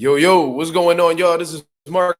Yo, what's going on, y'all? This is Mark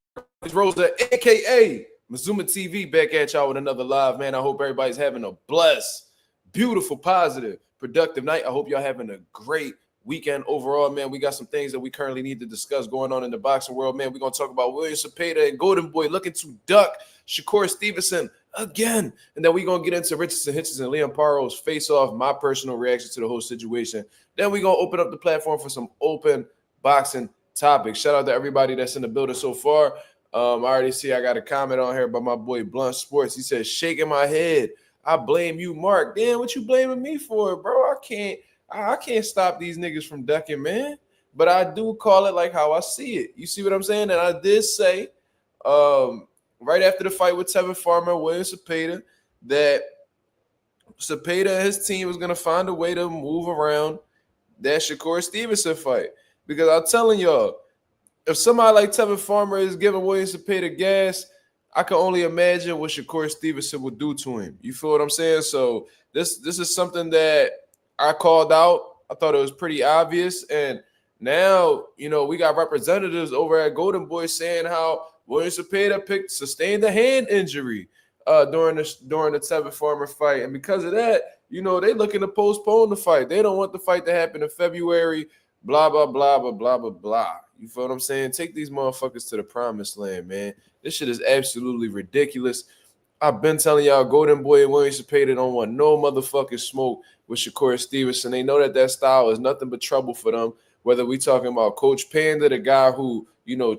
Rosa, aka Mazuma TV, back at y'all with another live, man. I hope everybody's having a blessed, beautiful, positive, productive night. I hope y'all having a great weekend overall, man. We got some things that we currently need to discuss going on in the boxing world, man. We're gonna talk about William Zepeda and Golden Boy looking to duck Shakur Stevenson again, and then we're gonna get into Richardson, Hitchins, and Liam Paro's face-off. My personal reaction to the whole situation. Then we're gonna open up the platform for some open boxing topic. Shout out to everybody that's in the building so far. I already see I got a comment on here by my boy Blunt Sports. He says, shaking my head. I blame you, Mark. Damn, what you blaming me for, bro? I can't stop these niggas from ducking, man. But I do call it like how I see it. You see what I'm saying? And I did say right after the fight with Tevin Farmer, William Zepeda, that Zepeda and his team was going to find a way to move around that Shakur Stevenson fight. Because I'm telling y'all, if somebody like Tevin Farmer is giving William Zepeda gas, I can only imagine what Shakur Stevenson would do to him. You feel what I'm saying? So this is something that I called out. I thought it was pretty obvious. And now, we got representatives over at Golden Boy saying how William Zepeda sustained a hand injury during the Tevin Farmer fight. And because of that, they looking to postpone the fight. They don't want the fight to happen in February. Blah, blah, blah, blah, blah, blah, blah. You feel what I'm saying? Take these motherfuckers to the promised land, man. This shit is absolutely ridiculous. I've been telling y'all, Golden Boy and William Zepeda don't want no motherfucking smoke with Shakur Stevenson. They know that style is nothing but trouble for them. Whether we talking about Coach Panda, the guy who,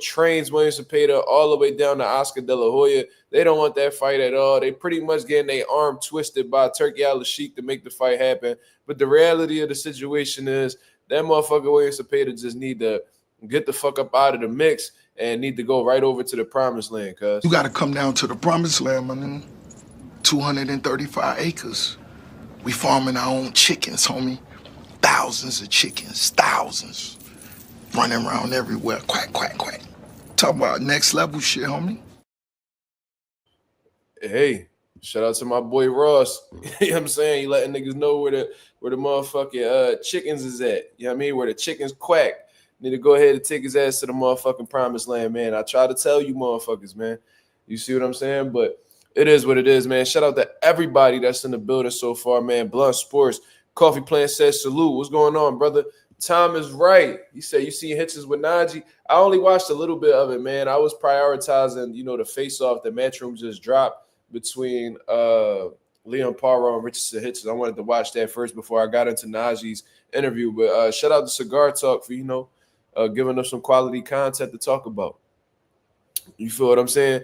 trains William Zepeda all the way down to Oscar De La Hoya, they don't want that fight at all. They pretty much getting their arm twisted by Turkey Al-Sheikh to make the fight happen. But the reality of the situation is that motherfucker William Zepeda just need to get the fuck up out of the mix and need to go right over to the promised land, cuz. You got to come down to the promised land, man. 235 acres. We farming our own chickens, homie. Thousands of chickens, thousands. Running around everywhere, quack, quack, quack. Talk about next level shit, homie. Hey, shout out to my boy Ross. You know what I'm saying? He letting niggas know where the motherfucking chickens is at. You know what I mean? Where the chickens quack. Need to go ahead and take his ass to the motherfucking promised land, man. I try to tell you motherfuckers, man. You see what I'm saying? But it is what it is, man. Shout out to everybody that's in the building so far, man. Blunt Sports, Coffee Plant says salute. What's going on, brother? Tom is right. He said, you see Hitchins with Najee. I only watched a little bit of it, man. I was prioritizing, the face-off that Matchroom just dropped between Liam Paro and Richardson Hitchins. I wanted to watch that first before I got into Najee's interview. But shout out to Cigar Talk for, giving us some quality content to talk about. You feel what I'm saying?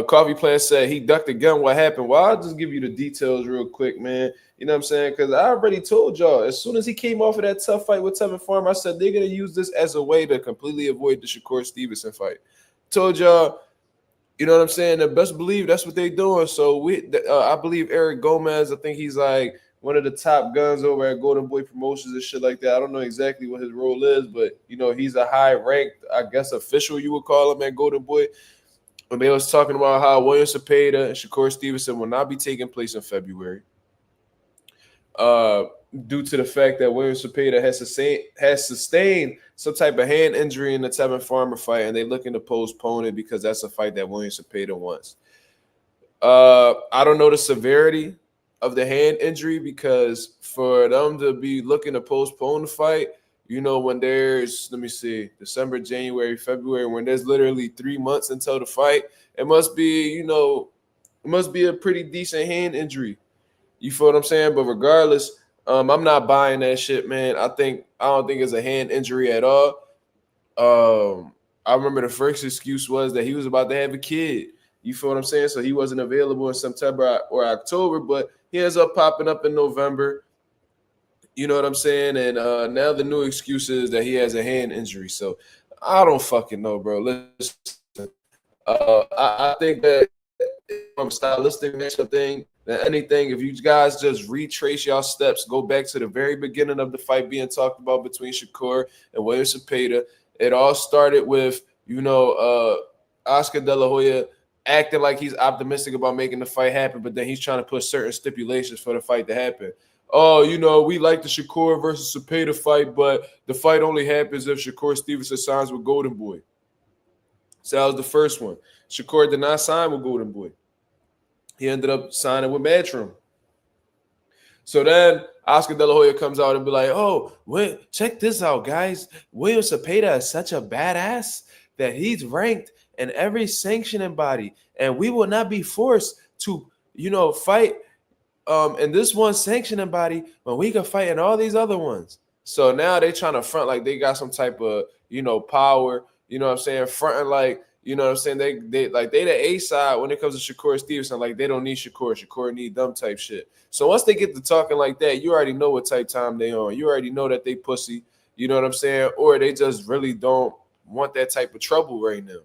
Coffee Plant said he ducked the gun. What happened? Well, I'll just give you the details real quick, man. You know what I'm saying? Because I already told y'all, as soon as he came off of that tough fight with Tevin Farmer, I said they're going to use this as a way to completely avoid the Shakur Stevenson fight. Told y'all, you know what I'm saying? And best believe that's what they're doing. So I believe Eric Gomez, I think he's like one of the top guns over at Golden Boy Promotions and shit like that. I don't know exactly what his role is, but, he's a high-ranked, I guess, official you would call him at Golden Boy. And they was talking about how William Zepeda and Shakur Stevenson will not be taking place in February due to the fact that William Zepeda has sustained some type of hand injury in the Tevin Farmer fight, and they're looking to postpone it because that's a fight that William Zepeda wants. I don't know the severity of the hand injury, because for them to be looking to postpone the fight, when there's, let me see, December, January, February, when there's literally 3 months until the fight, it must be, it must be a pretty decent hand injury. You feel what I'm saying? But regardless, I'm not buying that shit, man. I don't think it's a hand injury at all. I remember the first excuse was that he was about to have a kid. You feel what I'm saying? So he wasn't available in September or October, but he ends up popping up in November. You know what I'm saying? And now the new excuse is that he has a hand injury. So I don't fucking know, bro. Listen, I think that from a stylistic matchup thing than anything, if you guys just retrace y'all steps, go back to the very beginning of the fight being talked about between Shakur and William Zepeda. It all started with, Oscar De La Hoya acting like he's optimistic about making the fight happen, but then he's trying to put certain stipulations for the fight to happen. oh, we like the Shakur versus Zepeda fight, but the fight only happens if Shakur Stevenson signs with Golden Boy. So that was the first one. Shakur did not sign with Golden Boy. He ended up signing with Matchroom. So then Oscar De La Hoya comes out and be like, oh, check this out, guys. William Zepeda is such a badass that he's ranked in every sanctioning body. And we will not be forced to, fight in this one sanctioning body when we can fight in all these other ones. So now they trying to front like they got some type of, power, fronting like, they like they the A side when it comes to Shakur Stevenson. Like they don't need Shakur. Shakur need them type shit. So once they get to talking like that, you already know what type time they on. You already know that they pussy. You know what I'm saying? Or they just really don't want that type of trouble right now.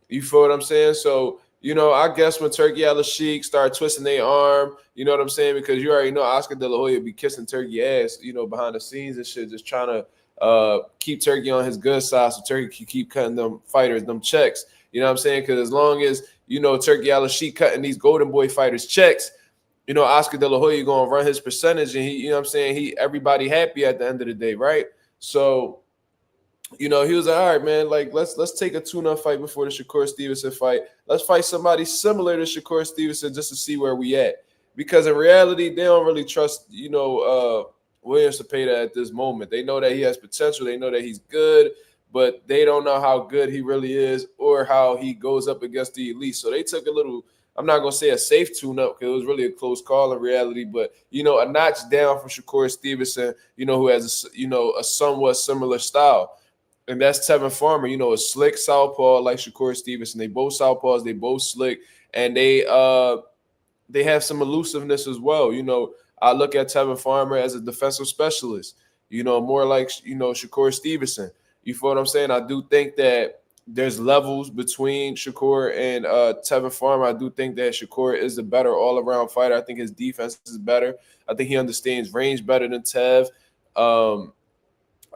You feel what I'm saying? So, I guess when Turkey Al-Sheikh start twisting their arm, you know what I'm saying? Because you already know Oscar De La Hoya be kissing Turkey ass, behind the scenes and shit, just trying to keep Turkey on his good side so Turkey can keep cutting them fighters, them checks. You know what I'm saying? Because as long as, Turkey Al-Sheikh cutting these Golden Boy fighters checks, Oscar De La Hoya going to run his percentage and he, everybody happy at the end of the day, right? So, he was like, all right, man, like let's take a tune-up fight before the Shakur Stevenson fight. Let's fight somebody similar to Shakur Stevenson just to see where we at. Because in reality, they don't really trust, William Zepeda at this moment. They know that he has potential. They know that he's good, but they don't know how good he really is or how he goes up against the elite. So they took a little, I'm not going to say a safe tune-up because it was really a close call in reality, but, a notch down from Shakur Stevenson, who has, a somewhat similar style. And that's Tevin Farmer, a slick southpaw like Shakur Stevenson. They both southpaws, they both slick, and they have some elusiveness as well. I look at Tevin Farmer as a defensive specialist, more like, Shakur Stevenson. You feel what I'm saying? I do think that there's levels between Shakur and Tevin Farmer. I do think that Shakur is the better all-around fighter. I think his defense is better. I think he understands range better than Tev.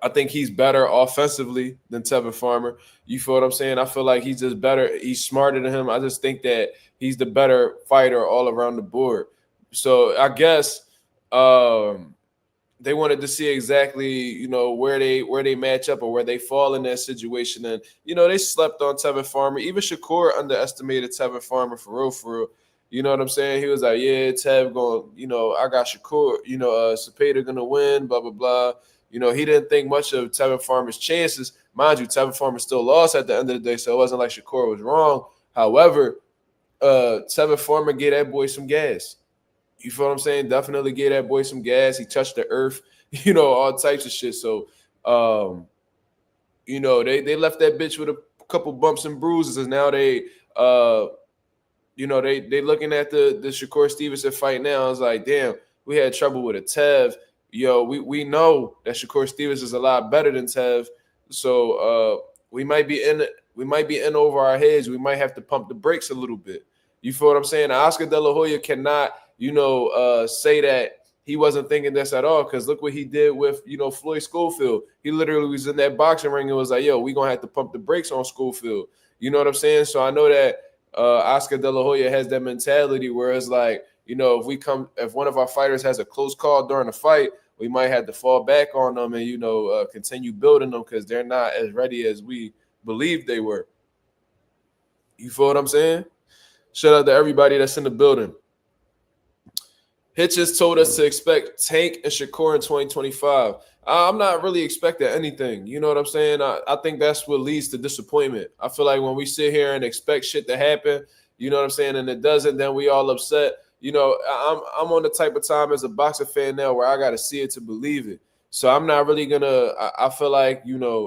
I think he's better offensively than Tevin Farmer. You feel what I'm saying? I feel like he's just better. He's smarter than him. I just think that he's the better fighter all around the board. So I guess they wanted to see exactly, where they match up or where they fall in that situation. And, they slept on Tevin Farmer. Even Shakur underestimated Tevin Farmer for real. You know what I'm saying? He was like, yeah, Tev going, I got Shakur, Zepeda going to win, blah, blah, blah. He didn't think much of Tevin Farmer's chances. Mind you, Tevin Farmer still lost at the end of the day, so it wasn't like Shakur was wrong. However, Tevin Farmer gave that boy some gas. You feel what I'm saying? Definitely gave that boy some gas. He touched the earth, all types of shit. So, they left that bitch with a couple bumps and bruises, and now they looking at the Shakur Stevenson fight now. I was like, damn, we had trouble with a Tev. We know that Shakur Stevenson is a lot better than Tev, so we might be in over our heads. We might have to pump the brakes a little bit. You feel what I'm saying? Now, Oscar De La Hoya cannot, say that he wasn't thinking this at all, because look what he did with, Floyd Schofield. He literally was in that boxing ring and was like, yo, we're going to have to pump the brakes on Schofield. You know what I'm saying? So I know that Oscar De La Hoya has that mentality where it's like, if one of our fighters has a close call during the fight, we might have to fall back on them and, continue building them because they're not as ready as we believed they were. You feel what I'm saying? Shout out to everybody that's in the building. Hitchins told us to expect Tank and Shakur in 2025. I'm not really expecting anything. You know what I'm saying? I think that's what leads to disappointment. I feel like when we sit here and expect shit to happen, you know what I'm saying, and it doesn't, then we all upset. I'm on the type of time as a boxer fan now where I got to see it to believe it. So I'm not really going to – I feel like,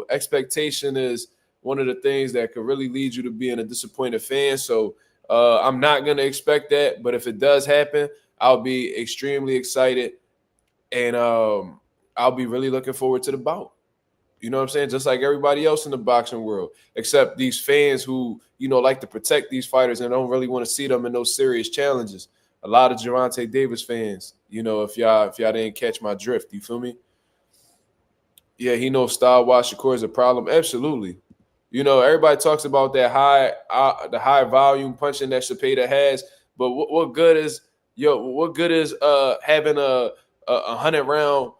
expectation is one of the things that could really lead you to being a disappointed fan. So I'm not going to expect that. But if it does happen, I'll be extremely excited. And I'll be really looking forward to the bout. You know what I'm saying? Just like everybody else in the boxing world, except these fans who, like to protect these fighters and don't really want to see them in those serious challenges. A lot of Gervonta Davis fans, if y'all didn't catch my drift, you feel me? Yeah, he knows style-wise Shakur is a problem. Absolutely. Everybody talks about that the high volume punching that Zepeda has, but what good is having a a 100-round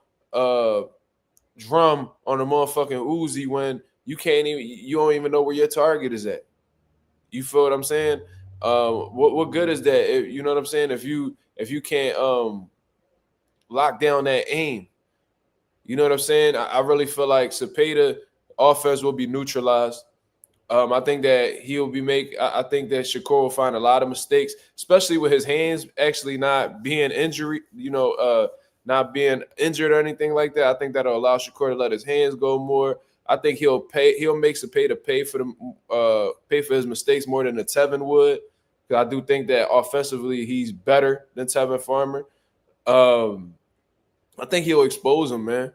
drum on a motherfucking Uzi when you don't even know where your target is at. You feel what I'm saying? What good is that? You know what I'm saying? If you can't lock down that aim, you know what I'm saying? I really feel like Zepeda offense will be neutralized. I think that he'll be I think that Shakur will find a lot of mistakes, especially with his hands actually not being not being injured or anything like that. I think that'll allow Shakur to let his hands go more. I think he'll make Zepeda pay for his mistakes more than the Tevin would. Because I do think that offensively he's better than Tevin Farmer. I think he'll expose him, man.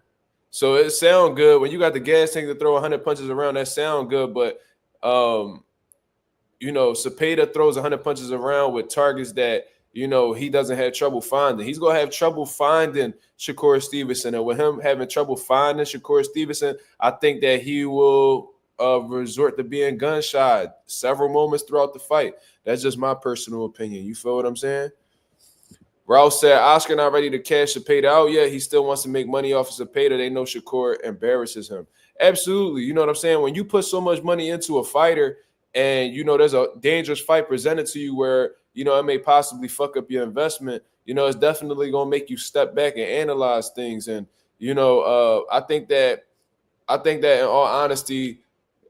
So it sound good when you got the gas tank to throw 100 punches around. That sound good, but Zepeda throws 100 punches around with targets that he doesn't have trouble finding. He's gonna have trouble finding Shakur Stevenson, and with him having trouble finding Shakur Stevenson, I think that he will resort to being gun shy several moments throughout the fight. That's just my personal opinion. You feel what I'm saying? Rouse said Oscar not ready to cash Zepeda out yet. He still wants to make money off of Zepeda. They know Shakur embarrasses him. Absolutely. You know what I'm saying? When you put so much money into a fighter and, there's a dangerous fight presented to you where, it may possibly fuck up your investment, it's definitely going to make you step back and analyze things. And, I think that in all honesty,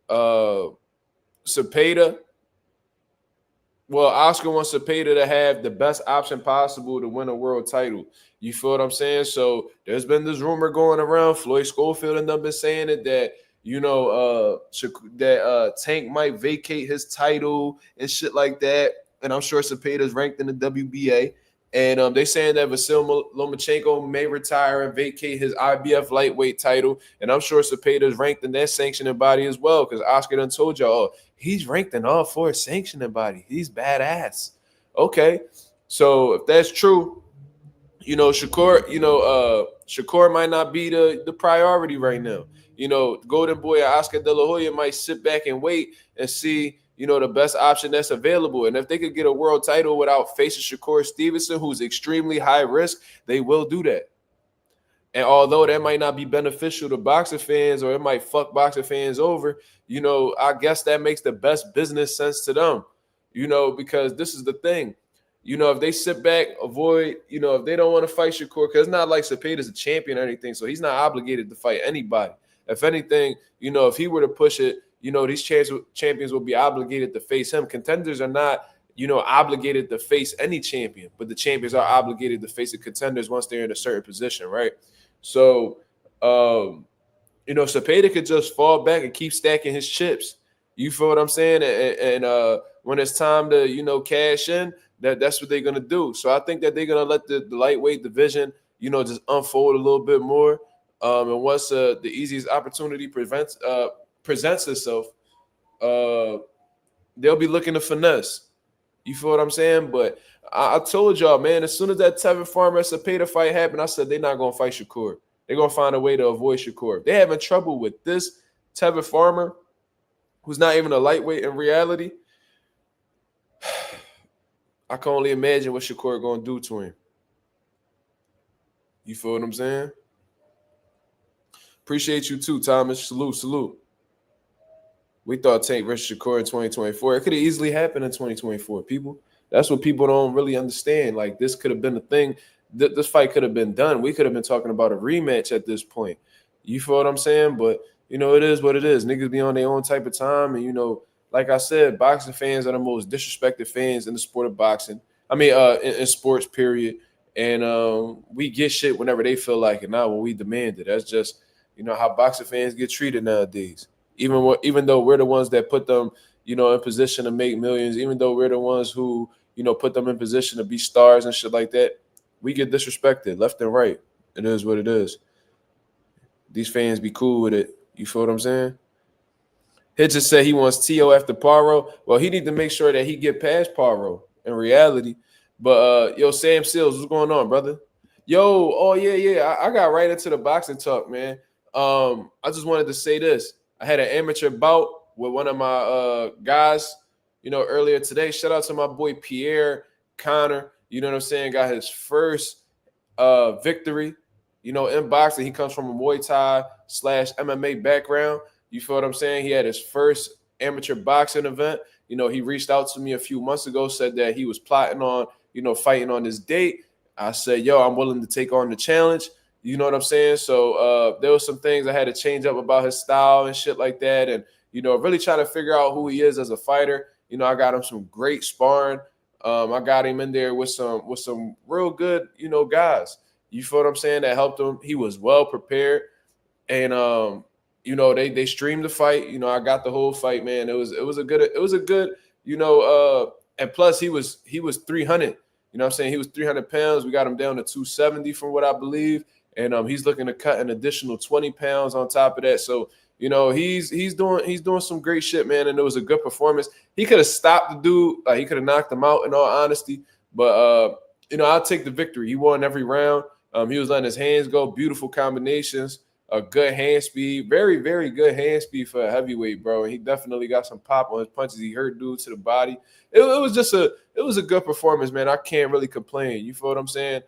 Zepeda, Oscar wants Zepeda to have the best option possible to win a world title. You feel what I'm saying? So there's been this rumor going around. Floyd Schofield and them been saying it that Tank might vacate his title and shit like that. And I'm sure Zepeda's ranked in the WBA. And they saying that Vasyl Lomachenko may retire and vacate his IBF lightweight title. And I'm sure Zepeda's ranked in that sanctioning body as well, because Oscar done told y'all, he's ranked in all 4 sanctioning bodies. He's badass. Okay. So if that's true, Shakur might not be the priority right now. Golden Boy Oscar De La Hoya might sit back and wait and see, the best option that's available. And if they could get a world title without facing Shakur Stevenson, who's extremely high risk, they will do that. And although that might not be beneficial to boxing fans or it might fuck boxing fans over, I guess that makes the best business sense to them, because this is the thing. If they sit back, avoid, if they don't want to fight Shakur, because it's not like Zepeda's a champion or anything, so he's not obligated to fight anybody. If anything, if he were to push it, these champions will be obligated to face him. Contenders are not, obligated to face any champion, but the champions are obligated to face the contenders once they're in a certain position, right? So, Zepeda could just fall back and keep stacking his chips. You feel what I'm saying? And when it's time to, cash in, that's what they're going to do. So I think that they're going to let the lightweight division, just unfold a little bit more. And once the easiest opportunity presents itself, they'll be looking to finesse. You feel what I'm saying? But I told y'all, man, as soon as that Tevin Farmer Zepeda fight happened, I said they're not going to fight Shakur. They're going to find a way to avoid Shakur. If they're having trouble with this Tevin Farmer, who's not even a lightweight in reality, I can only imagine what Shakur going to do to him. You feel what I'm saying? Appreciate you too, Thomas. Salute. We thought Tank versus Shakur in 2024. It could have easily happened in 2024, people. That's what people don't really understand. Like, this could have been a thing. This fight could have been done. We could have been talking about a rematch at this point. You feel what I'm saying? But, it is what it is. Niggas be on their own type of time. And, like I said, boxing fans are the most disrespected fans in the sport of boxing. I mean, in sports, period. And we get shit whenever they feel like it, not when we demand it. That's just, how boxing fans get treated nowadays. Even though we're the ones that put them, in position to make millions, even though we're the ones who, put them in position to be stars and shit like that, we get disrespected left and right. It is what it is. These fans be cool with it. You feel what I'm saying? Hitchins said he wants T.O. after Paro. Well, he need to make sure that he get past Paro in reality. But, Sam Seals, what's going on, brother? I got right into the boxing talk, man. I just wanted to say this. I had an amateur bout with one of my guys, earlier today. Shout out to my boy Pierre Connor. You know what I'm saying? Got his first victory. You know, in boxing, he comes from a Muay Thai slash MMA background. You feel what I'm saying? He had his first amateur boxing event. You know, he reached out to me a few months ago, said that he was plotting on, you know, fighting on this date. I said, yo, I'm willing to take on the challenge. You know what I'm saying? So there was some things I had to change up about his style and shit like that. And, you know, really trying to figure out who he is as a fighter. You know, I got him some great sparring. I got him in there with some real good, you know, guys. You feel what I'm saying? That helped him. He was well prepared. And you know, they streamed the fight. You know, I got the whole fight, man. It was a good, you know, and plus he was 300. You know what I'm saying? He was 300 pounds. We got him down to 270 from what I believe. And he's looking to cut an additional 20 pounds on top of that. So, you know, he's doing some great shit, man. And it was a good performance. He could have stopped the dude, like he could have knocked him out in all honesty. But you know, I'll take the victory. He won every round. He was letting his hands go, beautiful combinations, a good hand speed, very, very good hand speed for a heavyweight, bro. And he definitely got some pop on his punches. He hurt dude to the body. It was a good performance, man. I can't really complain. You feel what I'm saying?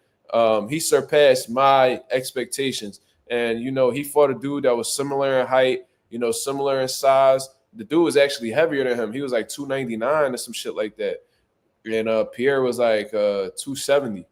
He surpassed my expectations. And, you know, he fought a dude that was similar in height, you know, similar in size. The dude was actually heavier than him. He was like 299 or some shit like that. And Pierre was like 270.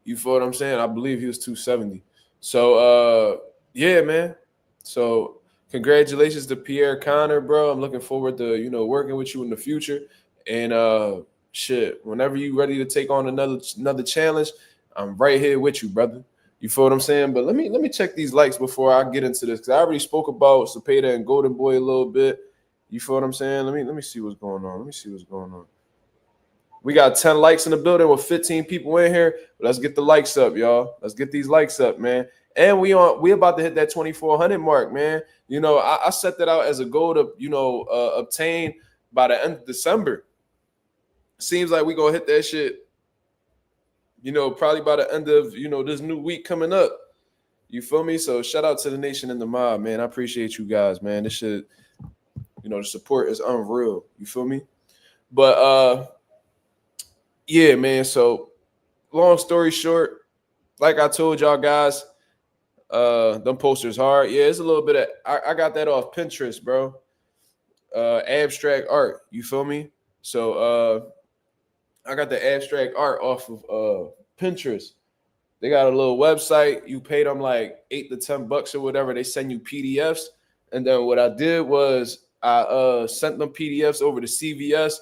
You feel what I'm saying? I believe he was 270. So yeah, man. So congratulations to Pierre Connor, bro. I'm looking forward to, you know, working with you in the future. And shit, whenever you ready to take on another challenge, I'm right here with you, brother. You feel what I'm saying? But let me check these likes before I get into this, because I already spoke about Zepeda and Golden Boy a little bit. You feel what I'm saying? Let me see what's going on. Let me see what's going on. We got 10 likes in the building with 15 people in here. Let's get the likes up, y'all. Let's get these likes up, man. And we about to hit that 2,400 mark, man. You know, I set that out as a goal to, you know, obtain by the end of December. Seems like we gonna hit that shit, you know, probably by the end of, you know, this new week coming up. You feel me? So shout out to the nation and the mob, man. I appreciate you guys, man. This shit, you know, the support is unreal. You feel me? But yeah, man. So long story short, like I told y'all guys, them posters hard. Yeah, it's a little bit of I got that off Pinterest, bro. Abstract art. You feel me? So I got the abstract art off of Pinterest. They got a little website. You pay them like $8 to $10 or whatever. They send you PDFs. And then what I did was I sent them PDFs over to CVS.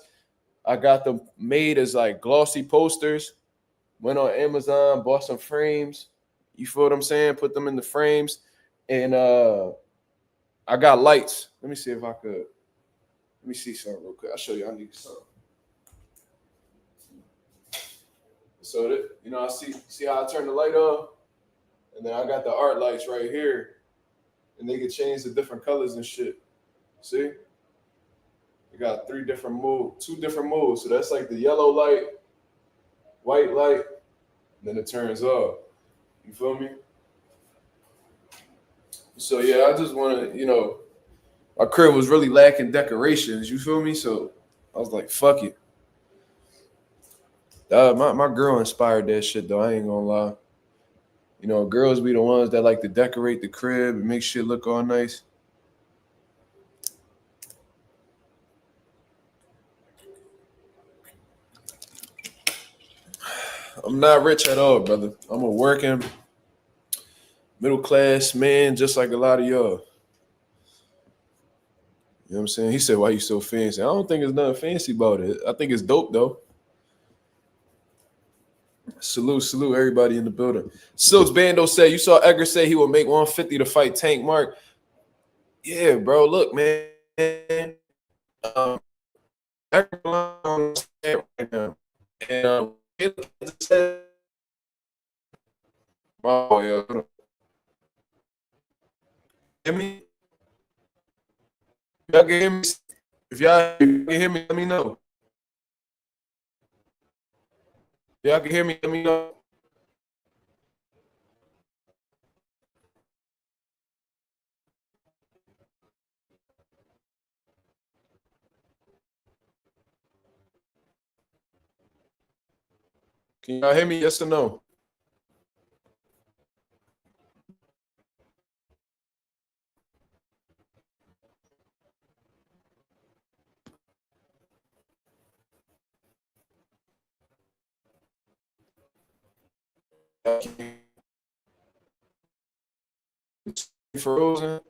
I got them made as like glossy posters. Went on Amazon, bought some frames. You feel what I'm saying? Put them in the frames. And I got lights. Let me see if I could. Let me see something real quick. I'll show you. I need something. So that, you know, I see how I turn the light on, and then I got the art lights right here, and they can change the different colors and shit. See, we got two different modes. So that's like the yellow light, white light, and then it turns off. You feel me? So yeah, I just want to, you know, my crib was really lacking decorations. You feel me? So I was like, fuck it. My girl inspired that shit though. I ain't gonna lie. You know, girls be the ones that like to decorate the crib and make shit look all nice. I'm not rich at all, brother. I'm a working middle class man, just like a lot of y'all. You know what I'm saying? He said, "Why you so fancy?" I don't think there's nothing fancy about it. I think it's dope though. Salute, everybody in the building. Silks Bando said, "You saw Edgar say he would make 150 to fight Tank Mark." Yeah, bro. Look, man. Um, Edgar on the stand right now, and oh yeah, hear me? Y'all can hear me? If y'all can hear me, let me know. Y'all can hear me, let me know. Can y'all hear me? Yes or no? Frozen.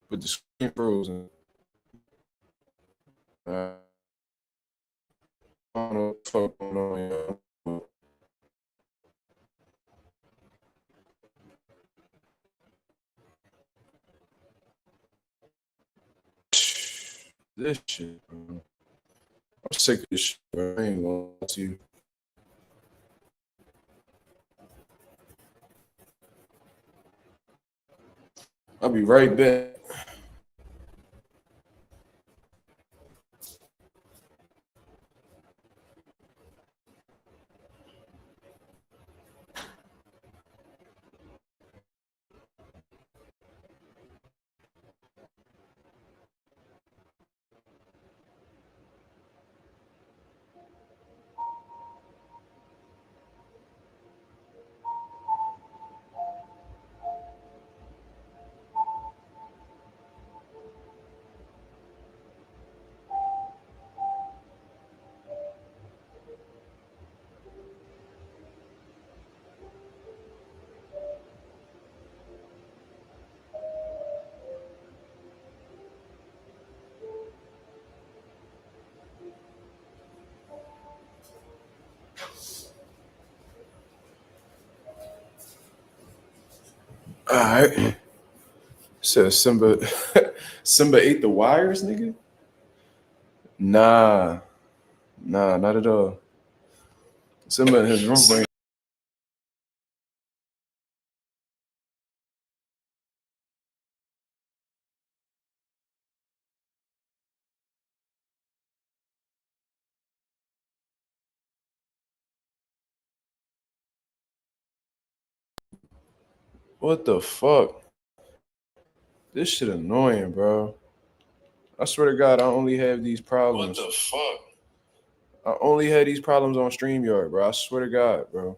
With the screen frozen. I don't know what the fuck going on. This shit, bro. I'm sick of this shit, bro. I ain't gonna lie to you. I'll be right back. All right. Said Simba Simba ate the wires, nigga? Nah, not at all. Simba in his room right. What the fuck? This shit annoying, bro. I swear to God, I only have these problems. What the fuck? I only had these problems on StreamYard, bro. I swear to God, bro.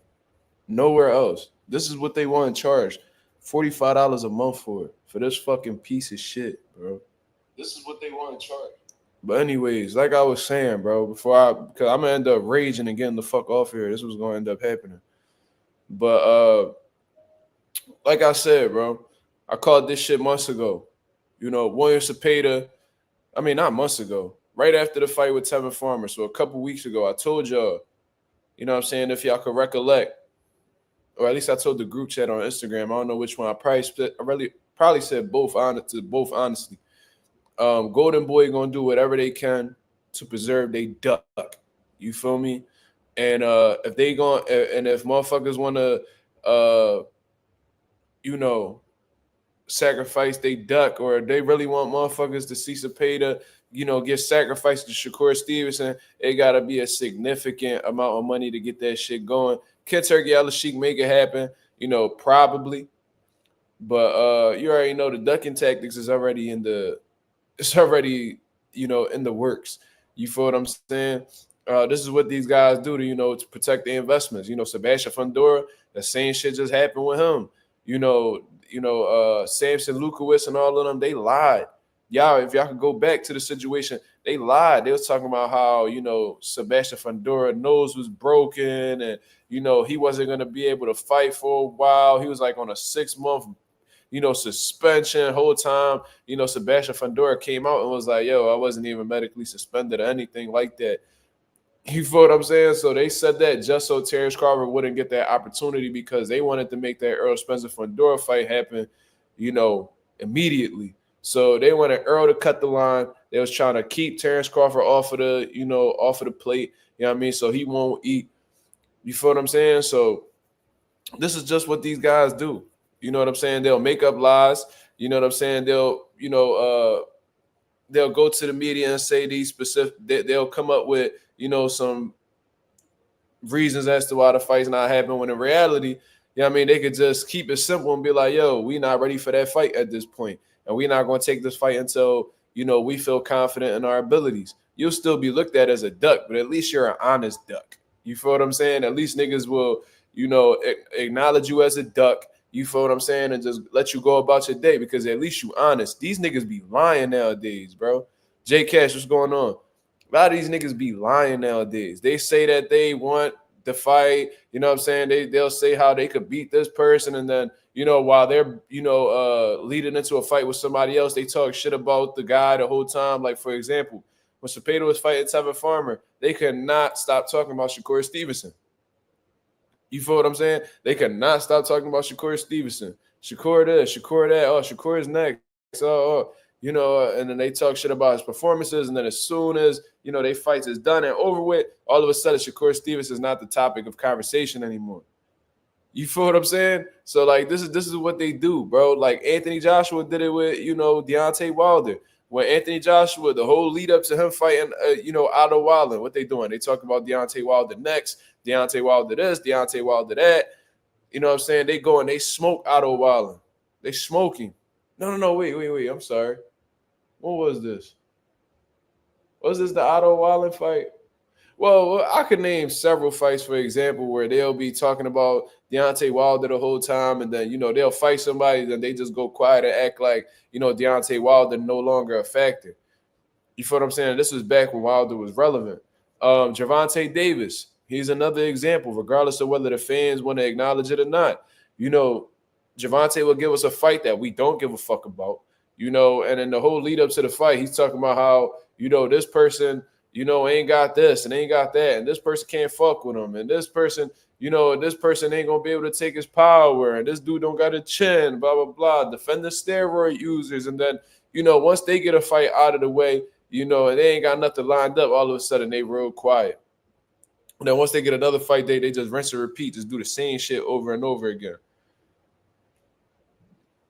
Nowhere else. This is what they want to charge. $45 a month for this fucking piece of shit, bro. This is what they want to charge. But anyways, like I was saying, bro, because I'm gonna end up raging and getting the fuck off here. This was gonna end up happening. But like I said, bro, I called this shit months ago. You know, William Zepeda, I mean, not months ago, right after the fight with Tevin Farmer. So a couple weeks ago, I told y'all, you know what I'm saying, if y'all could recollect, or at least I told the group chat on Instagram. I don't know which one. I probably said both, honestly. Golden Boy gonna do whatever they can to preserve they duck. You feel me? And if motherfuckers wanna you know, sacrifice they duck, or they really want motherfuckers to see Zepeda, get sacrificed to Shakur Stevenson, it gotta be a significant amount of money to get that shit going. Can Turkey Al Sheik make it happen? Probably. But you already know the ducking tactics is already in the in the works. You feel what I'm saying? This is what these guys do to protect their investments. Sebastian Fundora, the same shit just happened with him. Samson Lukowitz and all of them, they lied. Y'all, if y'all could go back to the situation, they lied. They was talking about how, Sebastian Fundora nose was broken and, he wasn't going to be able to fight for a while. He was like on a 6-month, suspension whole time. Sebastian Fundora came out and was like, yo, I wasn't even medically suspended or anything like that. You feel what I'm saying? So they said that just so Terrence Crawford wouldn't get that opportunity, because they wanted to make that Earl Spencer Fundora fight happen, immediately. So they wanted Earl to cut the line. They was trying to keep Terrence Crawford off of the plate. You know what I mean? So he won't eat. You feel what I'm saying? So this is just what these guys do. You know what I'm saying? They'll make up lies. You know what I'm saying? They'll go to the media and say these specific. They'll come up with some reasons as to why the fight's not happening, when in reality, they could just keep it simple and be like, yo, we not ready for that fight at this point, and we're not going to take this fight until we feel confident in our abilities. You'll still be looked at as a duck, but at least you're an honest duck. You feel what I'm saying? At least niggas will acknowledge you as a duck. You feel what I'm saying? And just let you go about your day, because at least you honest. These niggas be lying nowadays, bro. J Cash, what's going on? A lot of these niggas be lying nowadays. They say that they want the fight, you know what I'm saying? They'll say how they could beat this person, and then, you know, while they're, you know, leading into a fight with somebody else, they talk shit about the guy the whole time. Like, for example, when Zepeda was fighting Tevin Farmer, they could not stop talking about Shakur Stevenson. You feel what I'm saying? They could not stop talking about Shakur Stevenson. Shakur this, Shakur that. Oh, Shakur is next. You know, and then they talk shit about his performances, and then as soon as, you know, they fights is done and over with, all of a sudden Shakur Stevenson is not the topic of conversation anymore. You feel what I'm saying? So, like, this is what they do, bro. Like, Anthony Joshua did it with, you know, Deontay Wilder. When Anthony Joshua, the whole lead up to him fighting, you know, Otto Wilder, what they doing? They talk about Deontay Wilder next, Deontay Wilder this, Deontay Wilder that. You know what I'm saying? They go and they smoke Otto Wilder. They smoking. No, wait. I'm sorry. What was this? Was this the Otto Wilder fight? Well, I could name several fights, for example, where they'll be talking about Deontay Wilder the whole time, and then, you know, they'll fight somebody, then they just go quiet and act like, you know, Deontay Wilder no longer a factor. You feel what I'm saying? This was back when Wilder was relevant. Gervonta Davis, he's another example, regardless of whether the fans want to acknowledge it or not. You know, Gervonta will give us a fight that we don't give a fuck about, you know, and in the whole lead up to the fight, he's talking about how, you know, this person, you know, ain't got this and ain't got that, and this person can't fuck with him, and this person, you know, this person ain't gonna be able to take his power, and this dude don't got a chin, blah, blah, blah, defend the steroid users. And then, you know, once they get a fight out of the way, you know, and they ain't got nothing lined up, all of a sudden they real quiet. And then once they get another fight, they just rinse and repeat, just do the same shit over and over again.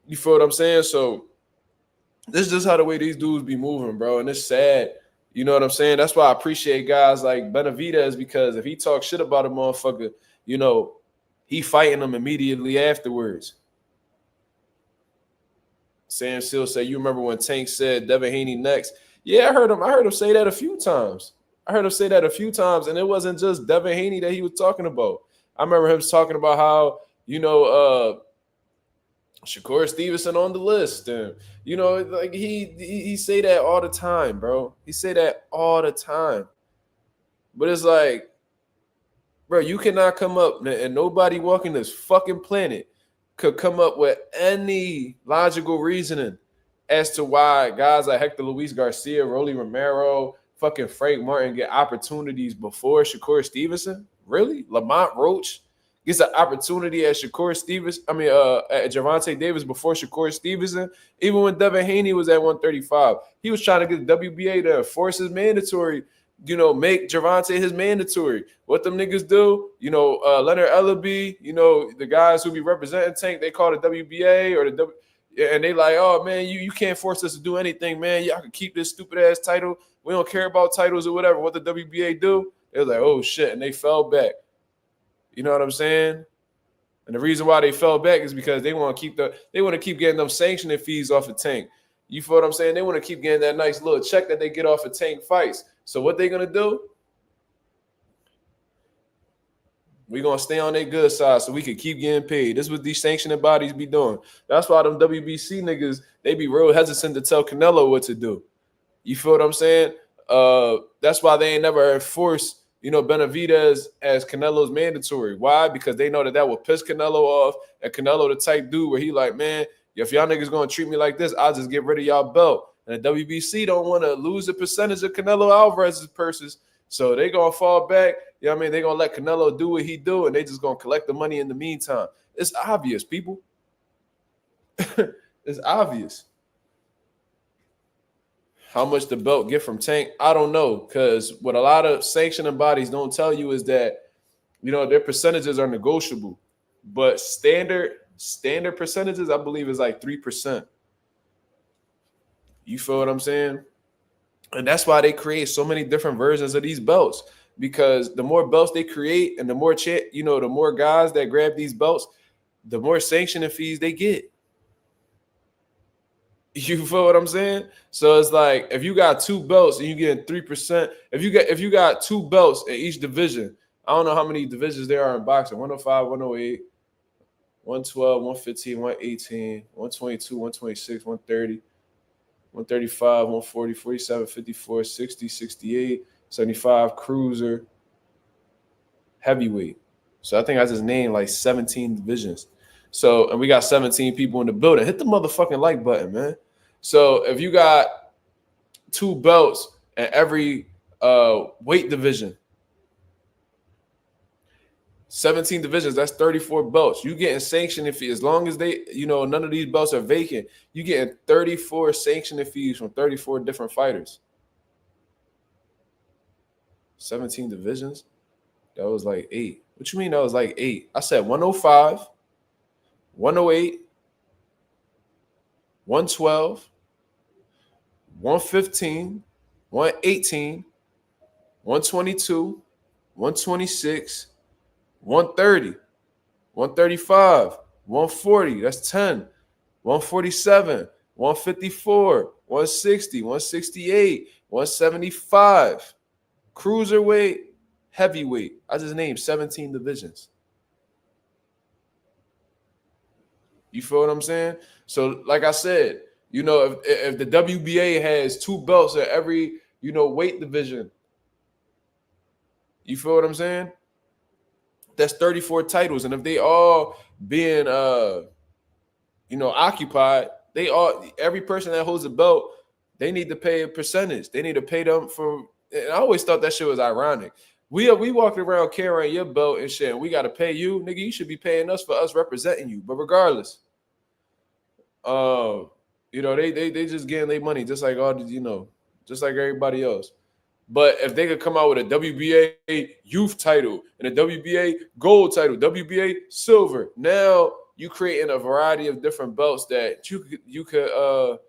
You feel what I'm saying? So this is just how the way these dudes be moving, bro, and it's sad. You know what I'm saying? That's why I appreciate guys like Benavidez, because if he talks shit about a motherfucker, you know, he fighting them immediately afterwards. Sam Seal said, "You remember when Tank said Devin Haney next?" Yeah, I heard him say that a few times. And it wasn't just Devin Haney that he was talking about. I remember him talking about how, you know, Shakur Stevenson on the list, and, you know, like he say that all the time, bro. He say that all the time. But it's like, bro, you cannot come up, and nobody walking this fucking planet could come up with any logical reasoning as to why guys like Hector Luis Garcia, Rolly Romero, fucking Frank Martin get opportunities before Shakur Stevenson. Really? Lamont Roach gets an opportunity at Shakur Stevenson. I mean, at Gervonta Davis before Shakur Stevenson. Even when Devin Haney was at 135, he was trying to get the WBA to enforce his mandatory, you know, make Gervonta his mandatory. What them niggas do, you know, Leonard Ellaby, you know, the guys who be representing Tank, they call it WBA or the W. And they like, oh, man, you can't force us to do anything, man. Y'all can keep this stupid-ass title. We don't care about titles or whatever. What the WBA do? They was like, oh, shit, and they fell back. You know what I'm saying? And the reason why they fell back is because they want to keep getting them sanctioning fees off of Tank. You feel what I'm saying? They want to keep getting that nice little check that they get off of Tank fights. So what they gonna do? We're gonna stay on their good side so we can keep getting paid. This is what these sanctioning bodies be doing. That's why them WBC niggas, they be real hesitant to tell Canelo what to do. You feel what I'm saying? That's why they ain't never enforced, you know, Benavidez as Canelo's mandatory. Why? Because they know that will piss Canelo off. And Canelo the type dude where he like, man, if y'all niggas gonna treat me like this, I'll just get rid of y'all belt. And the WBC don't want to lose a percentage of Canelo Alvarez's purses. So they gonna fall back. You know what I mean? They gonna let Canelo do what he do, and they just gonna collect the money in the meantime. It's obvious, people. It's obvious. How much the belt get from Tank, I don't know, because what a lot of sanctioning bodies don't tell you is that, you know, their percentages are negotiable, but standard percentages, I believe, is like 3%. You feel what I'm saying? And that's why they create so many different versions of these belts, because the more belts they create and the more the more guys that grab these belts, the more sanctioning fees they get. You feel what I'm saying? So it's like, if you got two belts and you get 3%, if you got two belts in each division, I don't know how many divisions there are in boxing: 105, 108, 112, 115, 118, 122, 126, 130, 135, 140, 47, 54, 60, 68, 75 cruiser, heavyweight. So I think I just named like 17 divisions. So, and we got 17 people in the building. Hit the motherfucking like button, man. So if you got 2 belts in every weight division, 17 divisions, that's 34 belts. You getting sanctioning fees as long as they, none of these belts are vacant. You getting 34 sanctioning fees from 34 different fighters. 17 divisions? That was like 8. What you mean that was like 8? I said 105, 108, 112, 115, 118, 122, 126, 130, 135, 140, that's 10, 147, 154, 160, 168, 175, cruiserweight, heavyweight. I just named 17 divisions. You feel what I'm saying? So, like I said, if the WBA has 2 belts at every, weight division, you feel what I'm saying? That's 34 titles. And if they all being, occupied, every person that holds a belt, they need to pay a percentage. They need to pay them for, and I always thought that shit was ironic. We walking around carrying your belt and shit, and we got to pay you. Nigga, you should be paying us for us representing you. But regardless, they just getting their money just like just like everybody else. But if they could come out with a WBA youth title and a WBA gold title, WBA silver, now you creating a variety of different belts that you could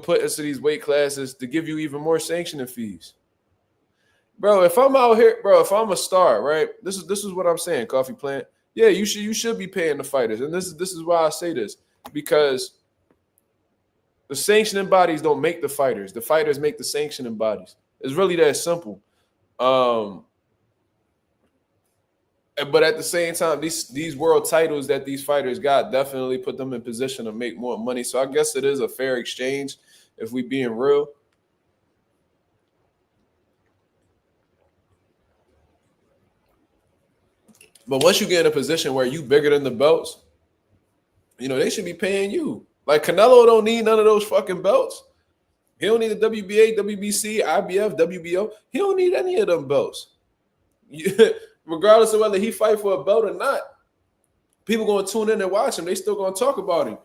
put into these weight classes to give you even more sanctioning fees. Bro, if I'm out here, if I'm a star, right? This is what I'm saying, Coffee Plant. Yeah, you should be paying the fighters. And this is why I say this, because the sanctioning bodies don't make the fighters. The fighters make the sanctioning bodies. It's really that simple. But at the same time, these world titles that these fighters got definitely put them in position to make more money. So I guess it is a fair exchange if we being real. But once you get in a position where you bigger than the belts, they should be paying you. Like Canelo don't need none of those fucking belts. He don't need the WBA, WBC, IBF, WBO. He don't need any of them belts. Regardless of whether he fight for a belt or not, people going to tune in and watch him. They still going to talk about him.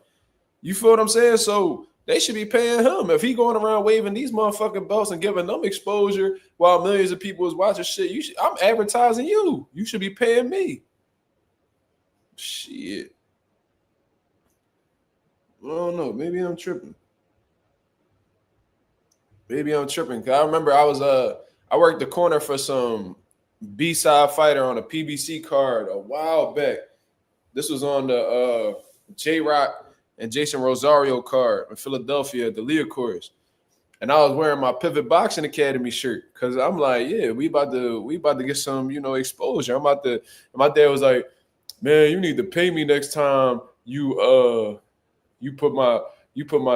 You feel what I'm saying? So they should be paying him. If he going around waving these motherfucking belts and giving them exposure while millions of people is watching shit, I'm advertising you. You should be paying me. Shit. I don't know. Maybe I'm tripping. Cause I remember I worked the corner for some B-side fighter on a PBC card a while back. This was on the J-Rock and Jason Rosario card in Philadelphia at the Leah course. And I was wearing my Pivot Boxing Academy shirt because I'm like, yeah, we about to get some, exposure. My dad was like, man, you need to pay me next time you put my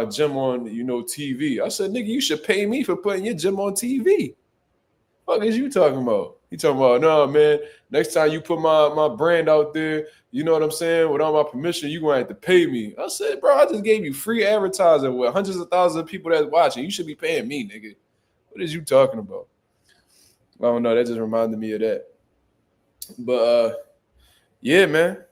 gym on, TV. I said, nigga, you should pay me for putting your gym on TV. What is you talking about? He talking about, no, man, next time you put my brand out there, you know what I'm saying? Without my permission, you're going to have to pay me. I said, bro, I just gave you free advertising with hundreds of thousands of people that's watching. You should be paying me, nigga. What is you talking about? I don't know. That just reminded me of that. But, yeah, man.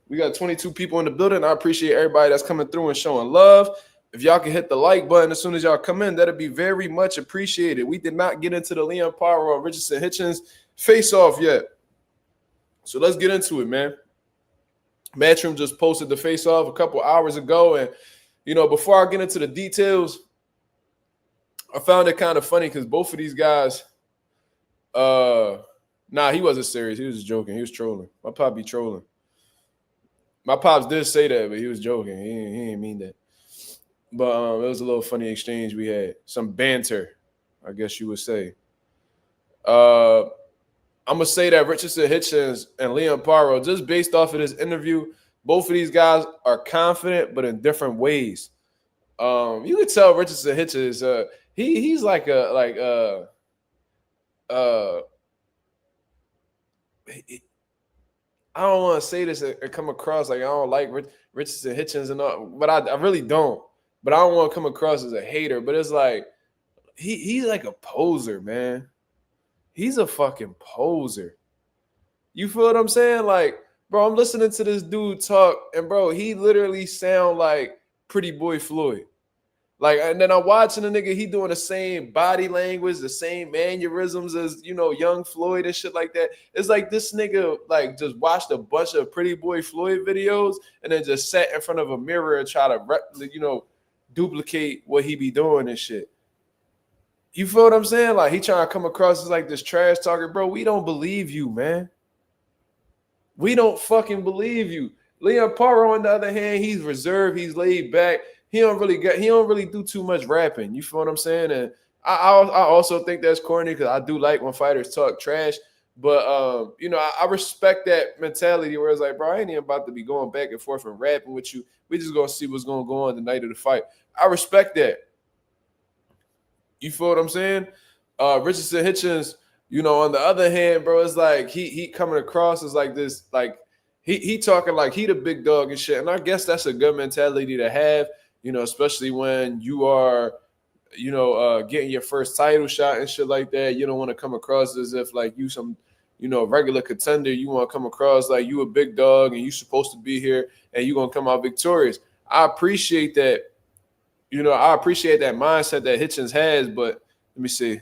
We got 22 people in the building. I appreciate everybody that's coming through and showing love. If y'all can hit the like button as soon as y'all come in, that'd be very much appreciated. We did not get into the Leon Paro and Richardson Hitchins face-off yet. So let's get into it, man. Matchroom just posted the face-off a couple hours ago. And, before I get into the details, I found it kind of funny because both of these guys, he wasn't serious. He was just joking. He was trolling. My pop be trolling. My pops did say that, but he was joking. He didn't mean that. But it was a little funny exchange we had. Some banter, I guess you would say. I'm going to say that Richardson Hitchins and Leon Paro, just based off of this interview, both of these guys are confident, but in different ways. You could tell Richardson Hitchins, he's like uh I don't want to say this and come across like I don't like Richardson Hitchins and all, but I really don't. But I don't want to come across as a hater. But it's like he's like a poser, man. He's a fucking poser. You feel what I'm saying? Like, bro, I'm listening to this dude talk, and bro, he literally sound like Pretty Boy Floyd. Like, and then I'm watching the nigga, he doing the same body language, the same mannerisms as, young Floyd and shit like that. It's like this nigga, like, just watched a bunch of Pretty Boy Floyd videos and then just sat in front of a mirror and try to, duplicate what he be doing and shit. You feel what I'm saying? Like, he trying to come across as like this trash talker. Bro, we don't believe you, man. We don't fucking believe you. Leon Paro, on the other hand, he's reserved, he's laid back. He don't really do too much rapping. You feel what I'm saying? And I also think that's corny because I do like when fighters talk trash. But I respect that mentality where it's like, bro, I ain't even about to be going back and forth and rapping with you. We just gonna see what's gonna go on the night of the fight. I respect that. You feel what I'm saying? Richardson Hitchins, on the other hand, bro, it's like he coming across as like this, like he talking like he the big dog and shit. And I guess that's a good mentality to have, especially when you are, getting your first title shot and shit like that. You don't want to come across as if like you some, regular contender. You want to come across like you a big dog and you supposed to be here and you gonna come out victorious. I appreciate that. I appreciate that mindset that Hitchins has, but let me see.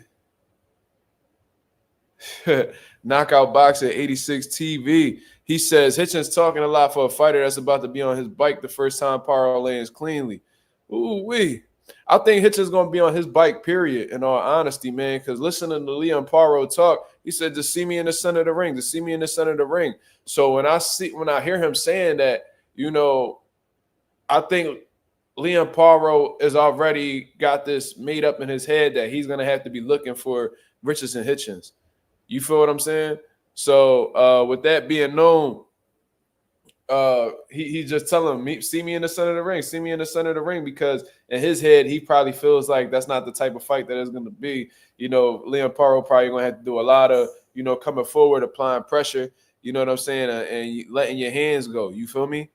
Knockout Boxer 86 TV. He says Hitchins talking a lot for a fighter that's about to be on his bike the first time Paro lands cleanly. Ooh wee. I think Hitchins gonna be on his bike, period, in all honesty, man. Because listening to Leon Paro talk, he said, just see me in the center of the ring, just see me in the center of the ring. So when I hear him saying that, I think Leon Paro has already got this made up in his head that he's gonna have to be looking for Richardson Hitchins. You feel what I'm saying? So with that being known, he just telling me, see me in the center of the ring, see me in the center of the ring, because in his head, he probably feels like that's not the type of fight that it's going to be. Leon Paro probably going to have to do a lot of, coming forward, applying pressure, you know what I'm saying, and letting your hands go. You feel me?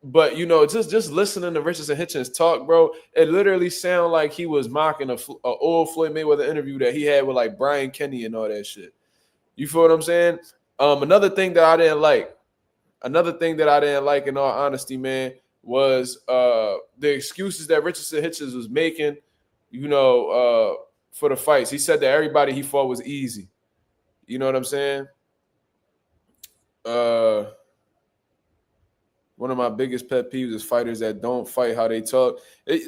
But just listening to Richardson Hitchins talk, bro, it literally sounded like he was mocking a old Floyd Mayweather interview that he had with like Brian Kenny and all that shit. You feel what I'm saying? Another thing that I didn't like, in all honesty, man, was the excuses that Richardson Hitchins was making, for the fights. He said that everybody he fought was easy. You know what I'm saying? One of my biggest pet peeves is fighters that don't fight how they talk.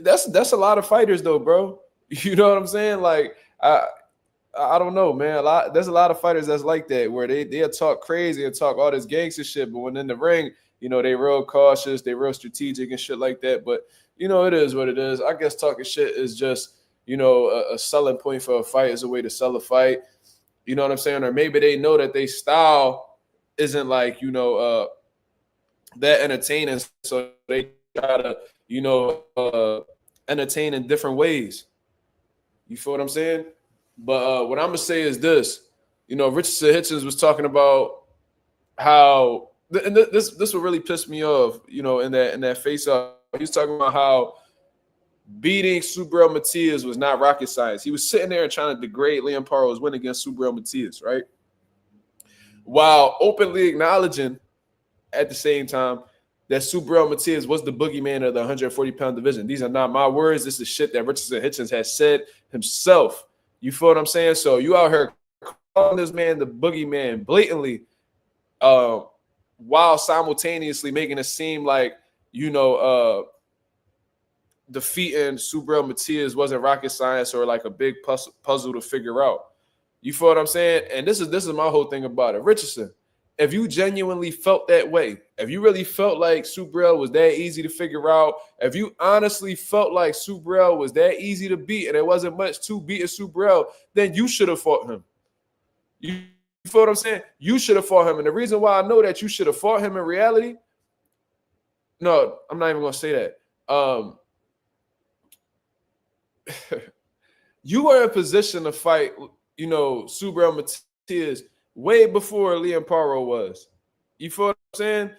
That's a lot of fighters though, bro. You know what I'm saying? Like I don't know, man. There's a lot of fighters that's like that, where they'll talk crazy and talk all this gangster shit, but when in the ring, they real cautious, they real strategic and shit like that. But it is what it is. I guess talking shit is just a selling point for a fight, is a way to sell a fight. You know what I'm saying? Or maybe they know that they style isn't like that entertaining, so they try to entertain in different ways. You feel what I'm saying? But what I'm gonna say is this: Richardson Hitchins was talking about how, and this would really piss me off. In that face-off, he was talking about how beating Subriel Matias was not rocket science. He was sitting there and trying to degrade Leon Paro's win against Subriel Matias, right? While openly acknowledging at the same time that Subriel Matias was the boogeyman of the 140-pound division. These are not my words. This is shit that Richardson Hitchins has said himself. You feel what I'm saying? So you out here calling this man the boogeyman blatantly, while simultaneously making it seem like, defeating Subriel Matias wasn't rocket science or like a big puzzle to figure out. You feel what I'm saying? And this is my whole thing about it. Richardson, if you genuinely felt that way, if you really felt like Subriel was that easy to figure out, if you honestly felt like Subriel was that easy to beat and there wasn't much to beating Subriel, then you should have fought him. You feel what I'm saying? You should have fought him. And the reason why I know that you should have fought him in reality, no, I'm not even going to say that. you were in position to fight, you know, Subriel Matias way before Liam Paro was. You feel what I'm saying?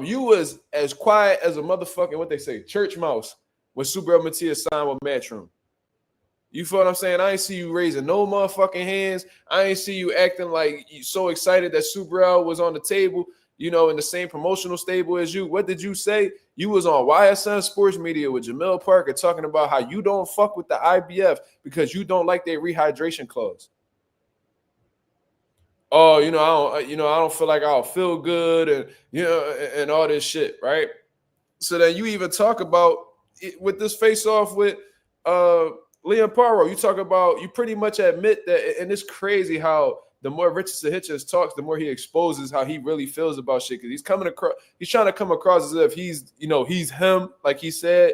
You was as quiet as a motherfucking, what they say, church mouse when Subriel Matias signed with Matchroom. You feel what I'm saying? I ain't see you raising no motherfucking hands. I ain't see you acting like you so excited that Subriel was on the table, you know, in the same promotional stable as you. What did you say? You was on YSN Sports Media with Jamil Parker talking about how you don't fuck with the IBF because you don't like their rehydration clause. Oh, you know, I don't feel like I'll feel good, and you know, and all this shit, right? So then you even talk about it, with this face off with Liam Paro, you talk about, you pretty much admit that, and it's crazy how the more Richardson Hitchins talks, the more he exposes how he really feels about shit. Because he's trying to come across as if he's, you know, he's him, like he said.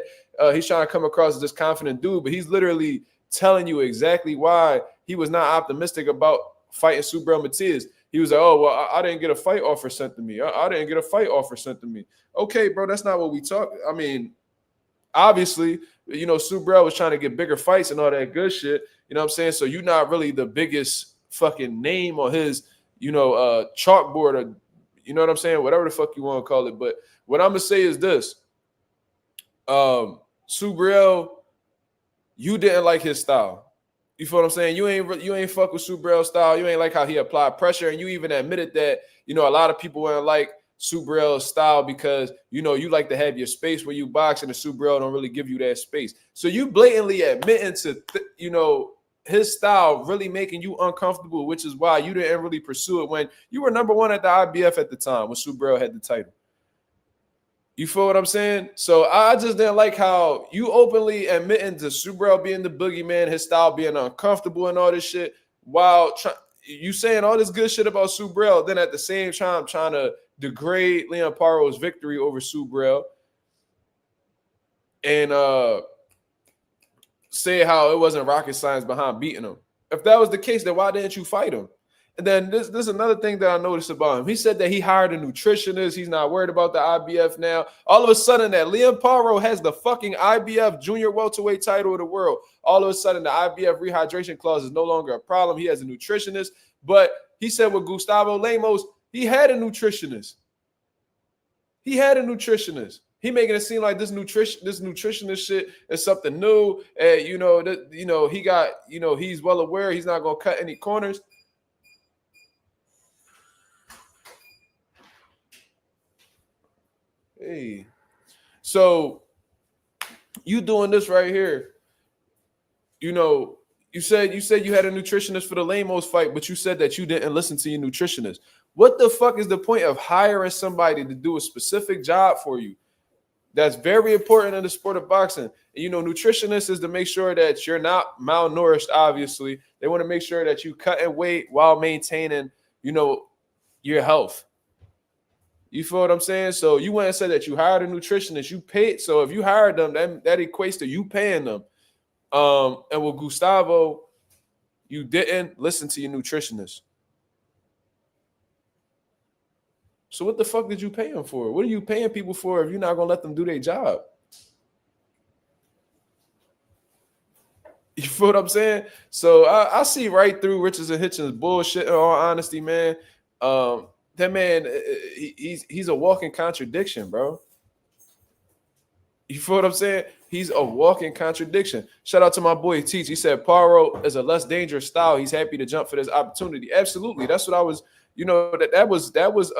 He's trying to come across as this confident dude, but he's literally telling you exactly why he was not optimistic about fighting Subriel Matias. He was like, oh, well, I didn't get a fight offer sent to me. I didn't get a fight offer sent to me. Okay, bro, that's not what we talk. I mean, obviously, you know, Subriel was trying to get bigger fights and all that good shit. You know what I'm saying? So you're not really the biggest fucking name on his, you know, chalkboard, or, you know what I'm saying? Whatever the fuck you want to call it. But what I'm going to say is this. Subriel, you didn't like his style. You feel what I'm saying? You ain't fuck with Subriel's style. You ain't like how he applied pressure. And you even admitted that, you know, a lot of people weren't like Subriel's style because, you know, you like to have your space where you box, and the Subriel don't really give you that space. So you blatantly admitting to, you know, his style really making you uncomfortable, which is why you didn't really pursue it when you were number one at the IBF at the time when Subriel had the title. You feel what I'm saying? So I just didn't like how you openly admitting to Subriel being the boogeyman, his style being uncomfortable and all this shit, while you saying all this good shit about Subriel, then at the same time trying to degrade Liam Paro's victory over Subriel and say how it wasn't rocket science behind beating him. If that was the case, then why didn't you fight him? And then this is another thing that I noticed about him. He said that he hired a nutritionist. He's not worried about the IBF now. All of a sudden, that Liam Paro has the fucking IBF junior welterweight title of the world. All of a sudden, the IBF rehydration clause is no longer a problem. He has a nutritionist. But he said with Gustavo Lemos, he had a nutritionist. He had a nutritionist. He making it seem like this nutritionist shit is something new. And he got, he's well aware he's not gonna cut any corners. Hey, so you doing this right here? You said you had a nutritionist for the Lemos fight, but you said that you didn't listen to your nutritionist. What the fuck is the point of hiring somebody to do a specific job for you? That's very important in the sport of boxing. And, nutritionists is to make sure that you're not malnourished, obviously. They want to make sure that you cutting weight while maintaining, your health. You feel what I'm saying? So you went and said that you hired a nutritionist. You paid. So if you hired them, that equates to you paying them. And with Gustavo, you didn't listen to your nutritionist. So what the fuck did you pay him for? What are you paying people for if you're not going to let them do their job? You feel what I'm saying? So I see right through Richardson Hitchins' bullshit, in all honesty, man. That man, he's a walking contradiction, bro. You feel what I'm saying? He's a walking contradiction. Shout out to my boy Teach. He said Paro is a less dangerous style. He's happy to jump for this opportunity. Absolutely. That's what I was, that was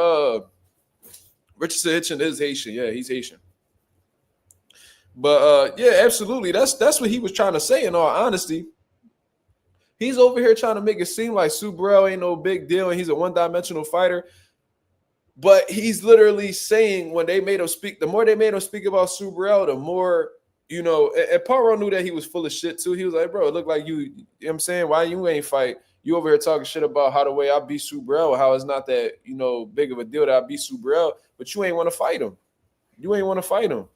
Richardson Hitchins is Haitian. Yeah, he's Haitian. But yeah, absolutely. That's what he was trying to say, in all honesty. He's over here trying to make it seem like Subriel ain't no big deal and he's a one-dimensional fighter. But he's literally saying when they made him speak, the more they made him speak about Subriel, the more, and Paro knew that he was full of shit too. He was like, bro, it looked like you know what I'm saying? Why you ain't fight? You over here talking shit about how the way I beat Subriel, how it's not that, big of a deal that I beat Subriel, but you ain't want to fight him. You ain't want to fight him.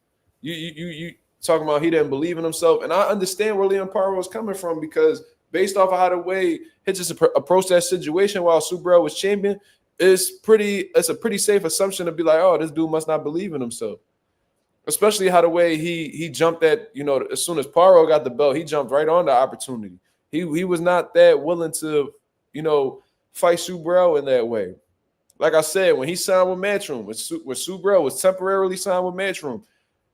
You talking about he didn't believe in himself. And I understand where Liam Paro was coming from because based off of how the way Hitchins approached that situation while Subriel was champion, it's a pretty safe assumption to be like, oh, this dude must not believe in himself. Especially how the way he jumped at, as soon as Paro got the belt, he jumped right on the opportunity. He was not that willing to, fight Subrel in that way. Like I said, when he signed with Matchroom, when Subrel was temporarily signed with Matchroom,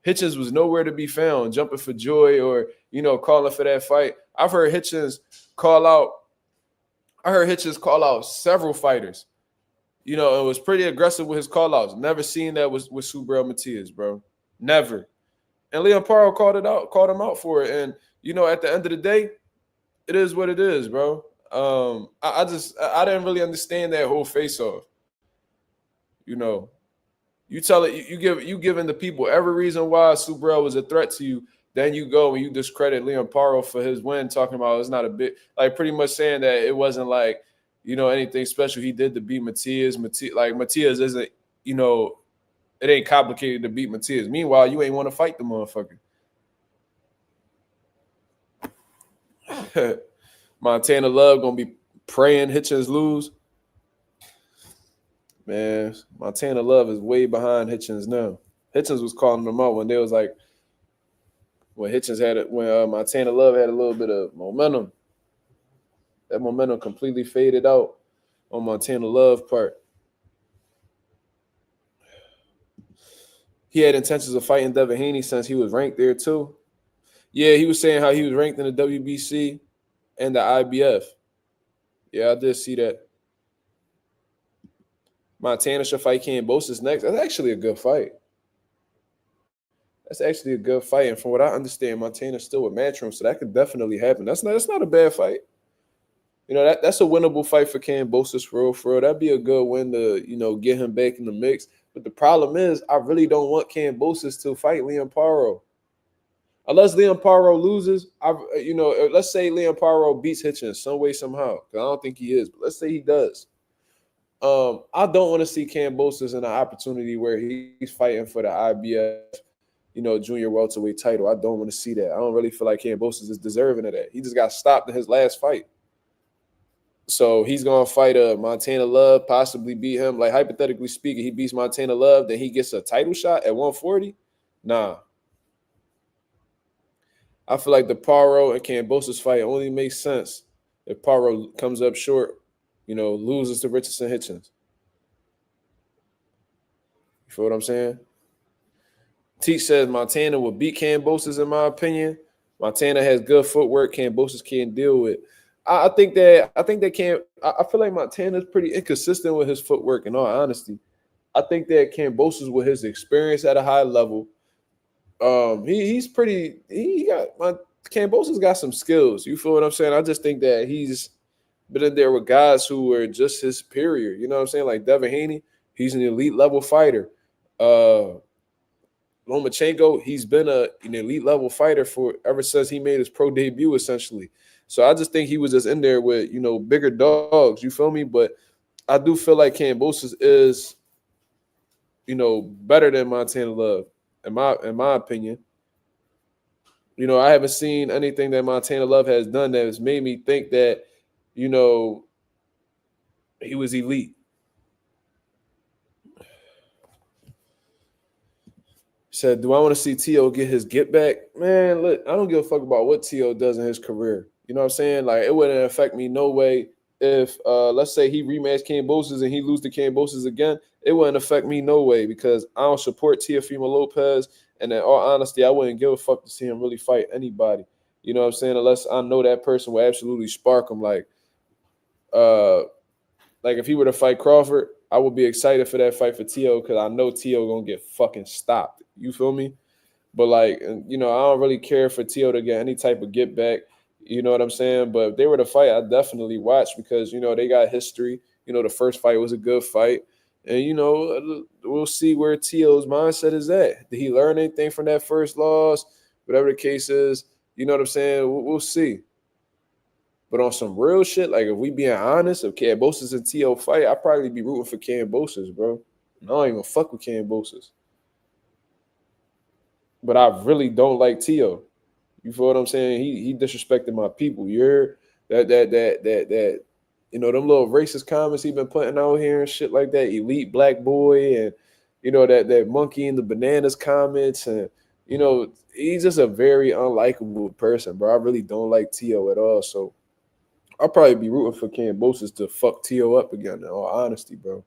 Hitchins was nowhere to be found, jumping for joy or, calling for that fight. I've heard Hitchins call out. I heard Hitchins call out several fighters. It was pretty aggressive with his call outs. Never seen that with Subrel Matias, bro. Never. And Leon Paro called him out for it. And, at the end of the day, it is what it is, bro. I didn't really understand that whole face-off. You tell it, you giving the people every reason why Subrel was a threat to you. Then you go and you discredit Leon Paro for his win, talking about it's not a bit, like pretty much saying that it wasn't like, anything special he did to beat Matias. Matias isn't, it ain't complicated to beat Matias. Meanwhile, you ain't want to fight the motherfucker. Montana Love gonna be praying Hitchins lose. Man, Montana Love is way behind Hitchins now. Hitchins was calling them out when they was like, when Montana Love had a little bit of momentum. That momentum completely faded out on Montana Love part. He had intentions of fighting Devin Haney since he was ranked there too. Yeah, he was saying how he was ranked in the WBC and the IBF. Yeah, I did see that. Montana should fight Kambosos next. That's actually a good fight. And from what I understand, Montana's still with Matchroom, so that could definitely happen. That's not a bad fight. That's a winnable fight for Kambosos for real. That'd be a good win to, get him back in the mix. But the problem is, I really don't want Kambosos to fight Leon Paro. Unless Leon Paro loses, let's say Leon Paro beats Hitchins some way, somehow. Because I don't think he is, but let's say he does. I don't want to see Kambosos in an opportunity where he's fighting for the IBF, junior welterweight title. I don't want to see that. I don't really feel like Kambosos is deserving of that. He just got stopped in his last fight. So he's going to fight Montana Love, possibly beat him. Like, hypothetically speaking, he beats Montana Love, then he gets a title shot at 140? Nah. I feel like the Paro and Kambosos fight only makes sense if Paro comes up short, loses to Richardson Hitchins. You feel what I'm saying? Teach says Montana will beat Kambosos, in my opinion. Montana has good footwork. Kambosos can't deal with. I think I feel like Montana's pretty inconsistent with his footwork, in all honesty. I think that Kambosos, with his experience at a high level, Kambosos got some skills. You feel what I'm saying? I just think that he's been in there with guys who were just his superior. You know what I'm saying? Like Devin Haney, he's an elite level fighter. Lomachenko, he's been an elite level fighter ever since he made his pro debut, essentially. So I just think he was just in there with, bigger dogs. You feel me? But I do feel like Kambosos is, better than Montana Love, in my opinion. I haven't seen anything that Montana Love has done that has made me think that, he was elite. Said, do I want to see T.O. get his get back? Man, look, I don't give a fuck about what T.O. does in his career. You know what I'm saying? Like, it wouldn't affect me no way if, let's say he rematched Kambosos and he loses to Kambosos again. It wouldn't affect me no way because I don't support Teofimo Lopez. And in all honesty, I wouldn't give a fuck to see him really fight anybody. You know what I'm saying? Unless I know that person will absolutely spark him. Like if he were to fight Crawford, I would be excited for that fight for T.O. because I know T.O. gonna get fucking stopped. You feel me? But I don't really care for T.O. to get any type of get back. You know what I'm saying? But if they were to fight, I definitely watch because, they got history. The first fight was a good fight. And, we'll see where T.O.'s mindset is at. Did he learn anything from that first loss? Whatever the case is, you know what I'm saying? We'll see. But on some real shit, like if we being honest, if Kambosos and T.O. fight, I'd probably be rooting for Kambosos, bro. I don't even fuck with Kambosos. But I really don't like T.O. You feel what I'm saying? He disrespected my people. You're that them little racist comments he been putting out here and shit like that. Elite black boy and that monkey in the bananas comments, and he's just a very unlikable person, bro. I really don't like T.O. at all. So I'll probably be rooting for Cambosis to fuck T.O. up again, in all honesty, bro.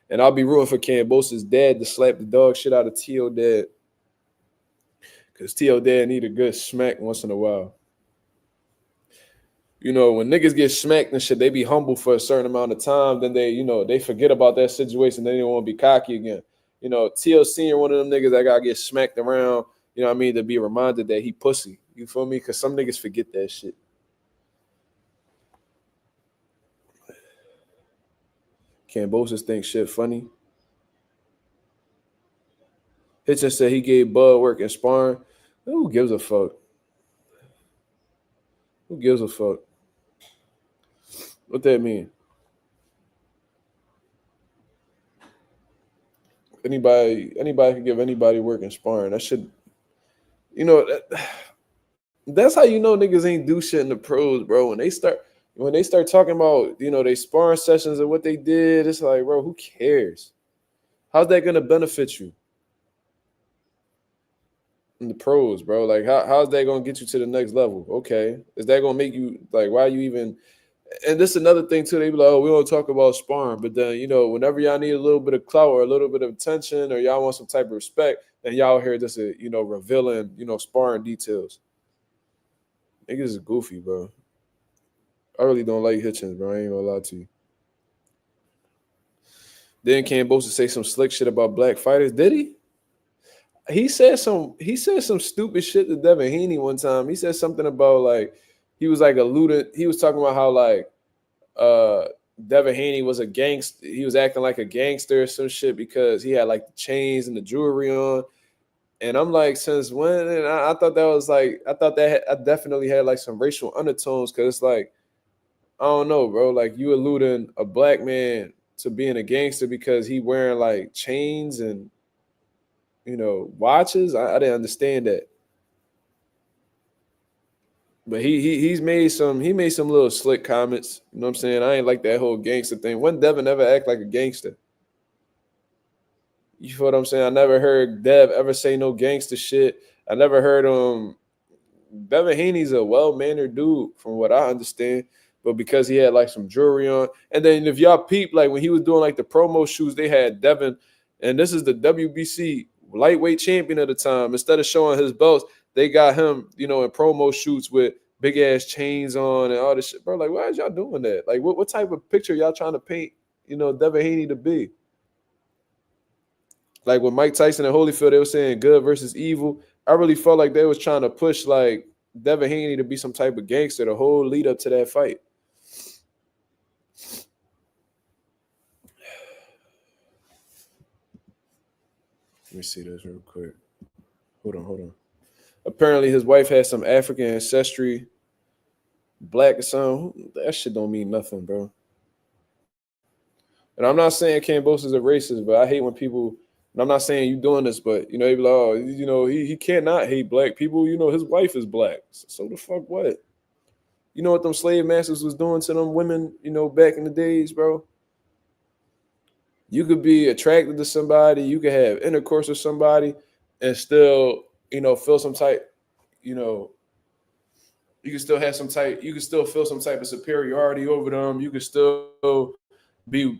And I'll be rooting for Cambosis' dad to slap the dog shit out of T.O. dad. Because T.O. dad need a good smack once in a while. When niggas get smacked and shit, they be humble for a certain amount of time. Then they forget about that situation. Then they don't want to be cocky again. T.O. Senior, one of them niggas that got to get smacked around, to be reminded that he pussy. You feel me? Because some niggas forget that shit. Cambosis thinks shit funny. Hitchins said he gave Bud work and sparring. Who gives a fuck? Who gives a fuck? What that mean? Anybody can give anybody work and sparring. That should, that's how niggas ain't do shit in the pros, bro. When they start talking about, they sparring sessions and what they did, it's like, bro, who cares? How's that gonna benefit you in the pros, bro? Like, how's that gonna get you to the next level? Okay, is that gonna make you like? Why you even? And this is another thing too. They be like, oh, we don't talk about sparring, but then whenever y'all need a little bit of clout or a little bit of attention, or y'all want some type of respect, then y'all hear just revealing sparring details. Niggas is goofy, bro. I really don't like Hitchins, bro. I ain't gonna lie to you. Then Cambosa say some slick shit about black fighters. Did he? He said some stupid shit to Devin Haney one time. He said something about like he was like alluded. He was talking about how like Devin Haney was a gangster. He was acting like a gangster or some shit because he had like the chains and the jewelry on. And I'm like, since when? And I thought that was like, I definitely had like some racial undertones because it's like, I don't know, bro. Like you alluding a black man to being a gangster because he wearing like chains and watches. I didn't understand that. But he made some little slick comments. You know what I'm saying? I ain't like that whole gangster thing. When Devin ever act like a gangster? You feel what I'm saying? I never heard Dev ever say no gangster shit. I never heard Devin Haney's a well-mannered dude from what I understand. But because he had like some jewelry on. And then if y'all peep, like when he was doing like the promo shoots, they had Devin, and this is the WBC lightweight champion at the time. Instead of showing his belts, they got him, in promo shoots with big ass chains on and all this shit. Bro, like, why is y'all doing that? Like, what type of picture y'all trying to paint, Devin Haney to be? Like when Mike Tyson and Holyfield, they were saying good versus evil. I really felt like they was trying to push like Devin Haney to be some type of gangster the whole lead up to that fight. Let me see this real quick. Hold on. Apparently his wife has some African ancestry, black or something. That shit don't mean nothing, bro. And I'm not saying Cambosa is a racist, but I hate when people, and I'm not saying you doing this, but, they be like, oh, he cannot hate black people. His wife is black. So the fuck what? You know what them slave masters was doing to them women, back in the days, bro? You could be attracted to somebody, you could have intercourse with somebody and still, feel some type, you can still have some type, you can still feel some type of superiority over them. You can still be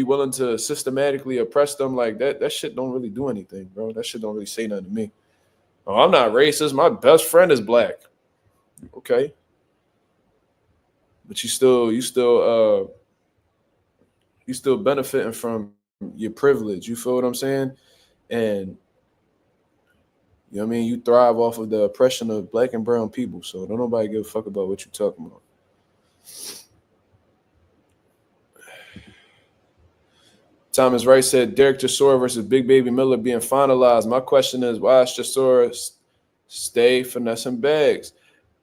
willing to systematically oppress them. Like that shit don't really do anything, bro. That shit don't really say nothing to me. Oh, I'm not racist. My best friend is black. Okay. But you still benefiting from your privilege. You feel what I'm saying? And you know what I mean? You thrive off of the oppression of black and brown people. So don't nobody give a fuck about what you're talking about. Thomas Wright said Derek Chisora versus Big Baby Miller being finalized. My question is, why is Chisora stay finessing bags?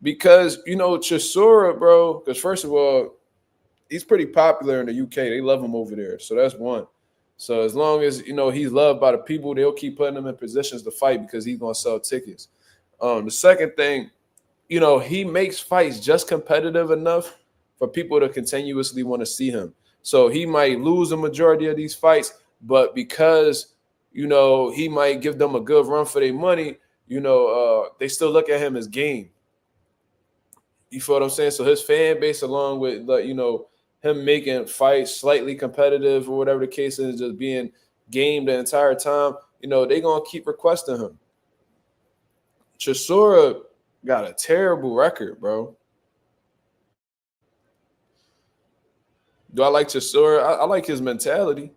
Because, Chisora, bro, because first of all, he's pretty popular in the UK. They love him over there. So that's one. So as long as, he's loved by the people, they'll keep putting him in positions to fight because he's going to sell tickets. The second thing, he makes fights just competitive enough for people to continuously want to see him. So he might lose a majority of these fights, but because he might give them a good run for their money, they still look at him as game. You feel what I'm saying? So his fan base, along with him making fights slightly competitive or whatever the case is, just being game the entire time, they gonna keep requesting him. Chisora got a terrible record, bro. Do I like Chisora? I like his mentality.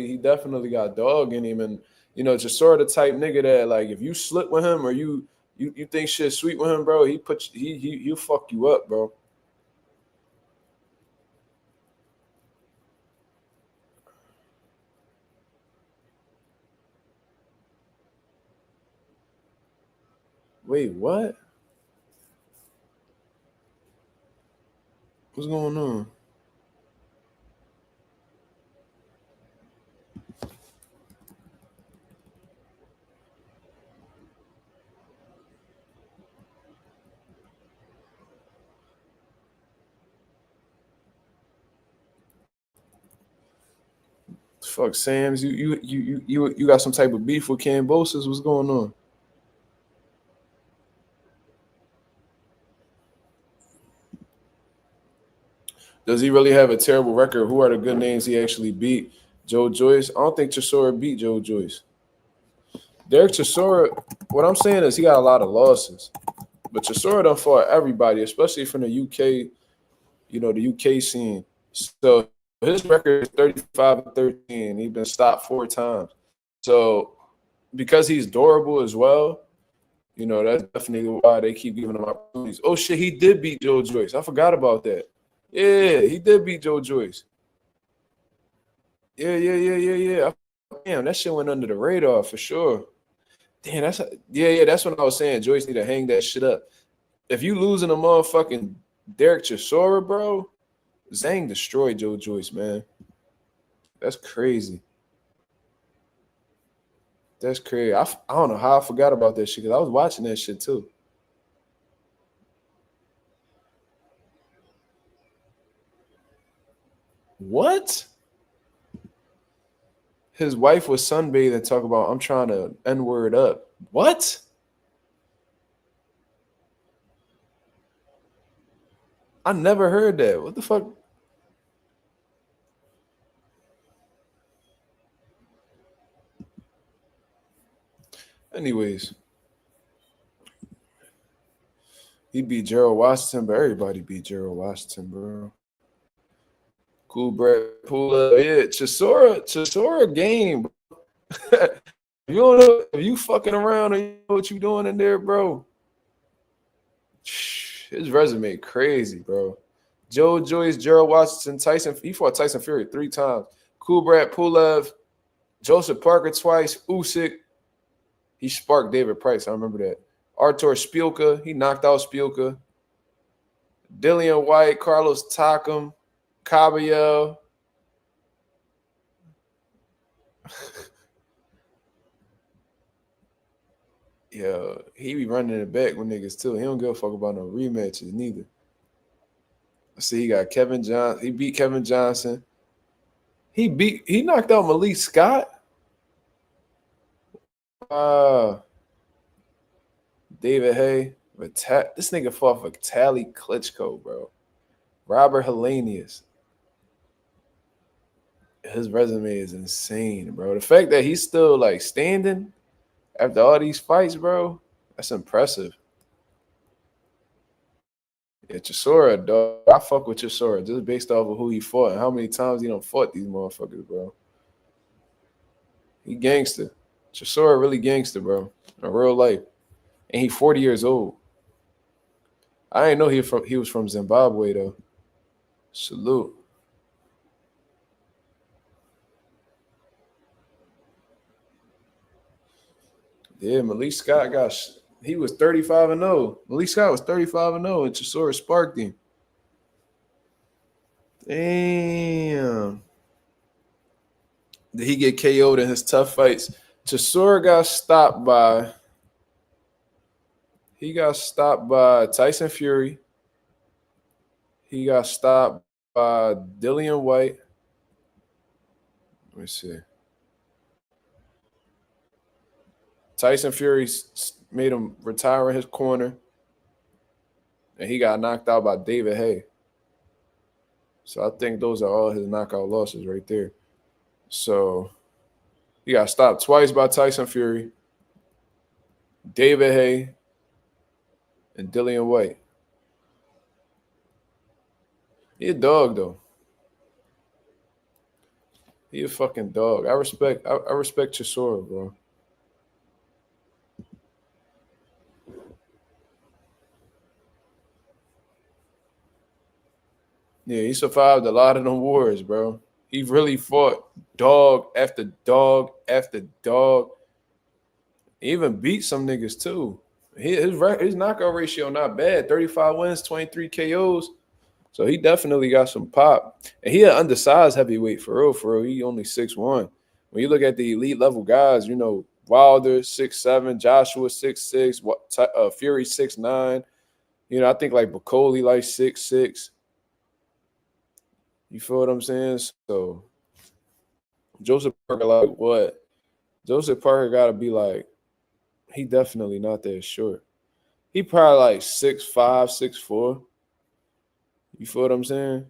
He definitely got dog in him, and Chisora the type nigga that, like, if you slip with him or you think shit sweet with him, bro, he'll fuck you up, bro. Wait, what? What's going on? Fuck, Sam's. You got some type of beef with Cambosis? What's going on? Does he really have a terrible record? Who are the good names he actually beat? Joe Joyce? I don't think Chisora beat Joe Joyce. Derek Chisora, what I'm saying is he got a lot of losses. But Chisora done fought everybody, especially from the UK, the UK scene. So his record is 35-13. He's been stopped 4 times. So because he's durable as well, that's definitely why they keep giving him opportunities. Oh shit, he did beat Joe Joyce. I forgot about that. Yeah, he did beat Joe Joyce. Yeah. Damn, that shit went under the radar for sure. Damn, that's what I was saying. Joyce need to hang that shit up. If you losing a motherfucking Derek Chisora, bro, Zhang destroyed Joe Joyce, man. That's crazy. That's crazy. I don't know how I forgot about that shit because I was watching that shit too. What? His wife was sunbathing and talk about, I'm trying to N-word up. What? I never heard that. What the fuck? Anyways, he beat Gerald Washington, but everybody beat Gerald Washington, bro. Cool, Brett. Pull up. Yeah, Chisora game. You don't know if you fucking around and you know what you doing in there, bro. His resume crazy, bro. Joe Joyce, Gerald Washington, Tyson. He fought Tyson Fury 3 times. Kubrat Pulev, Joseph Parker twice. Usyk. He sparked David Price. I remember that. Artur Spielka. He knocked out Spielka. Dillian White, Carlos Takam, Caballero. Yeah, he be running it back with niggas too. He don't give a fuck about no rematches neither. See, he got Kevin Johnson. He beat Kevin Johnson. He knocked out Malik Scott. David Hay. This nigga fought for Tally Klitschko, bro. Robert Helenius. His resume is insane, bro. The fact that he's still like standing after all these fights, bro, that's impressive. Yeah, Chisora, dog. I fuck with Chisora just based off of who he fought and how many times he done fought these motherfuckers, bro. He gangster. Chisora really gangster, bro. In real life. And he 40 years old. I didn't know he was from Zimbabwe, though. Salute. Yeah, Malik Scott he was 35-0. Malik Scott was 35-0, and Chisora sparked him. Damn. Did he get KO'd in his tough fights? Chisora got stopped by He got stopped by Tyson Fury. He got stopped by Dillian White. Let me see. Tyson Fury made him retire in his corner, and he got knocked out by David Haye. So I think those are all his knockout losses right there. So he got stopped twice by Tyson Fury, David Haye, and Dillian White. He a dog though. He a fucking dog. I respect Chisora, bro. Yeah, he survived a lot of them wars, bro. He really fought dog after dog after dog. He even beat some niggas too. His knockout ratio not bad. 35 wins, 23 KOs. So he definitely got some pop. And he an undersized heavyweight for real, for real. He only 6'1". When you look at the elite level guys, you know, Wilder 6'7", Joshua 6'6", Fury 6'9". You know, I think like Bacoli like 6'6". You feel what I'm saying? So Joseph Parker, like what? Joseph Parker gotta be like, he definitely not that short. He probably like 6'5", 6'4". You feel what I'm saying?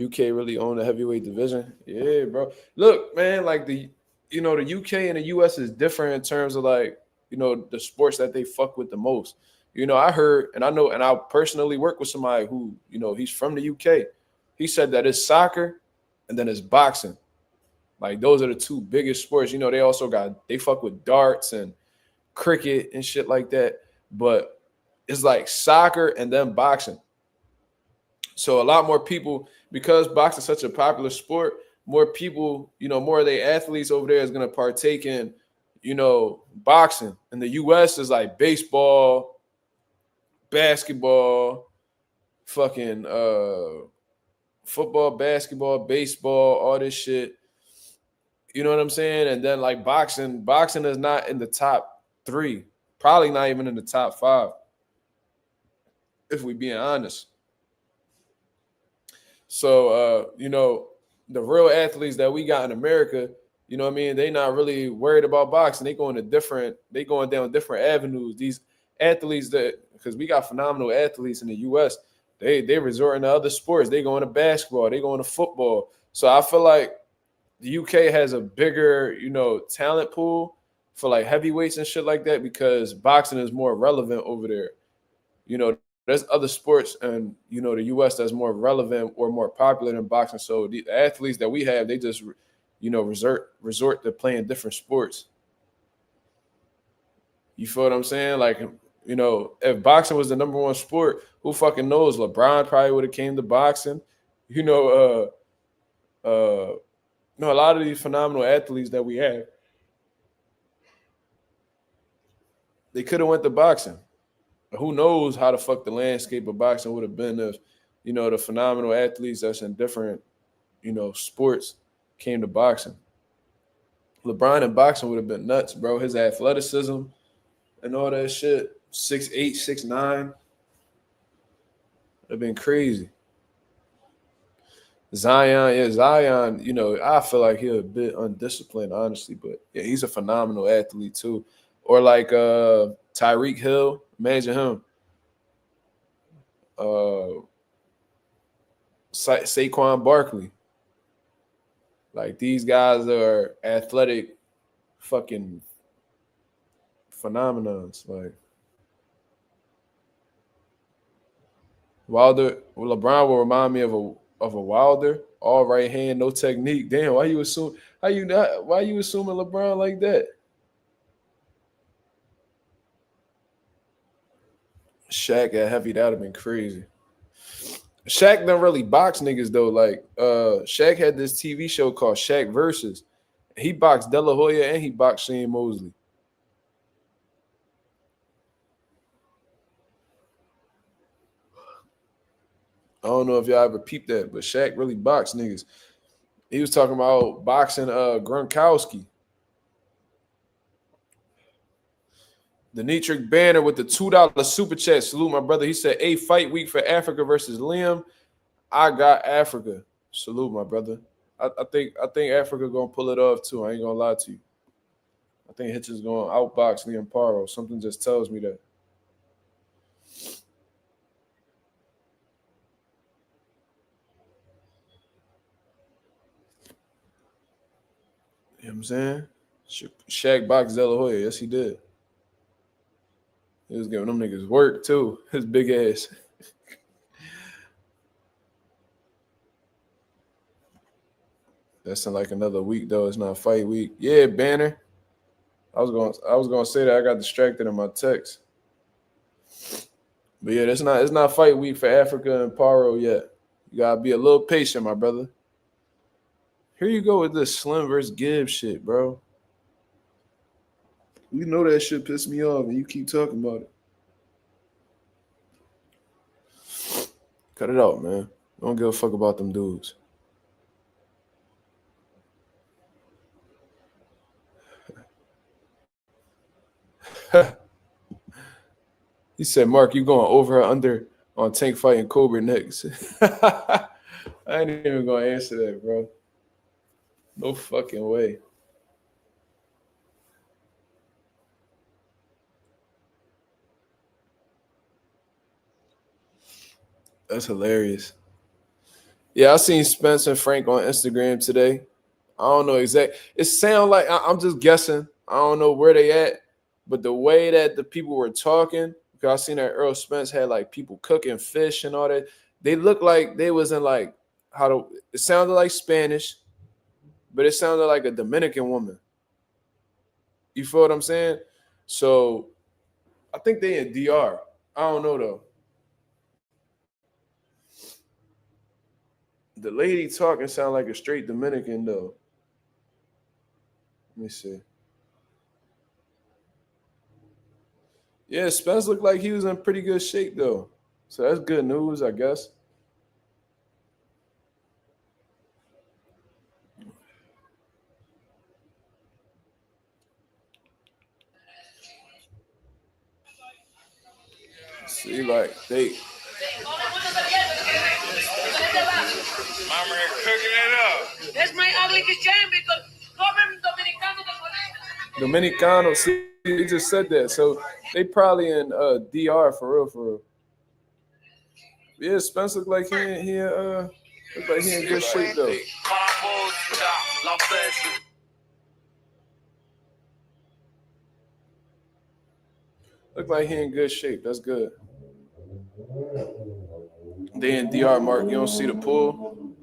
UK really own the heavyweight division. Yeah, bro. Look, man, like the UK and the US is different in terms of like, the sports that they fuck with the most. I heard and I know, and I personally work with somebody who, he's from the UK. He said that it's soccer and then it's boxing. Like those are the two biggest sports. They fuck with darts and cricket and shit like that. But it's like soccer and then boxing. So a lot more people, because boxing is such a popular sport, more people, more of the athletes over there is going to partake in, boxing. In the US is like baseball, basketball, fucking football, basketball, baseball, all this shit. You know what I'm saying? And then like boxing is not in the top 3, probably not even in the top 5, if we being honest. So, the real athletes that we got in America, you know what I mean? They not really worried about boxing. They going down different avenues. These athletes because we got phenomenal athletes in the US, they resorting to other sports. They going to basketball, they going to football. So I feel like the UK has a bigger, talent pool for like heavyweights and shit like that because boxing is more relevant over there. There's other sports and the US that's more relevant or more popular than boxing. So the athletes that we have, they just resort to playing different sports. You feel what I'm saying? Like, if boxing was the number one sport, who fucking knows? LeBron probably would have came to boxing. A lot of these phenomenal athletes that we have, they could have went to boxing. Who knows how the fuck the landscape of boxing would have been if, the phenomenal athletes that's in different, sports came to boxing. LeBron in boxing would have been nuts, bro. His athleticism and all that shit, 6'8", 6'9", would have been crazy. Zion, I feel like he's a bit undisciplined, honestly, but yeah, he's a phenomenal athlete too. Or like Tyreek Hill, imagine him. Saquon Barkley. Like these guys are athletic fucking phenomenons. Like LeBron will remind me of a Wilder, all right hand, no technique. Damn, why you assuming LeBron like that? Shaq at heavy, that'd have been crazy. Shaq don't really box niggas though. Like Shaq had this TV show called Shaq Versus. He boxed De La Hoya and he boxed Shane Mosley. I don't know if y'all ever peeped that, but Shaq really boxed niggas. He was talking about boxing Gronkowski. Denitric Banner with the $2 super chat. Salute my brother. He said, a fight week for Africa versus Liam. I got Africa. Salute my brother. I think Africa gonna pull it off too. I ain't gonna lie to you. I think Hitchins gonna outbox Liam Paro. Something just tells me that. You know what I'm saying? Shaq boxed De La Hoya. Yes, he did. He was giving them niggas work too. His big ass. That's in like another week though. It's not fight week. Yeah, Banner. I was gonna say that I got distracted in my text. But yeah, it's not fight week for Africa and Paro yet. You gotta be a little patient, my brother. Here you go with this Slim versus Gibbs shit, bro. You know that shit pissed me off, and you keep talking about it. Cut it out, man. Don't give a fuck about them dudes. He said, Mark, you going over or under on Tank fighting Cobra next? I ain't even going to answer that, bro. No fucking way. That's hilarious. Yeah, I seen Spence and Frank on Instagram today. I don't know exactly. It sounds like I'm just guessing. I don't know where they at, but the way that the people were talking, because I seen that Earl Spence had like people cooking fish and all that. They looked like they was in like it sounded like Spanish, but it sounded like a Dominican woman. You feel what I'm saying? So I think they in DR. I don't know though. The lady talking sound like a straight Dominican though. Let me see. Yeah, Spence looked like he was in pretty good shape though. So that's good news, I guess. See, like they Mama cooking it up. That's my ugly shame because Dominicano, see, he just said that. So they probably in DR for real. Yeah, Spence look like he in good shape though. Look like he in good shape. That's good. They in DR, Mark. You don't see the pool?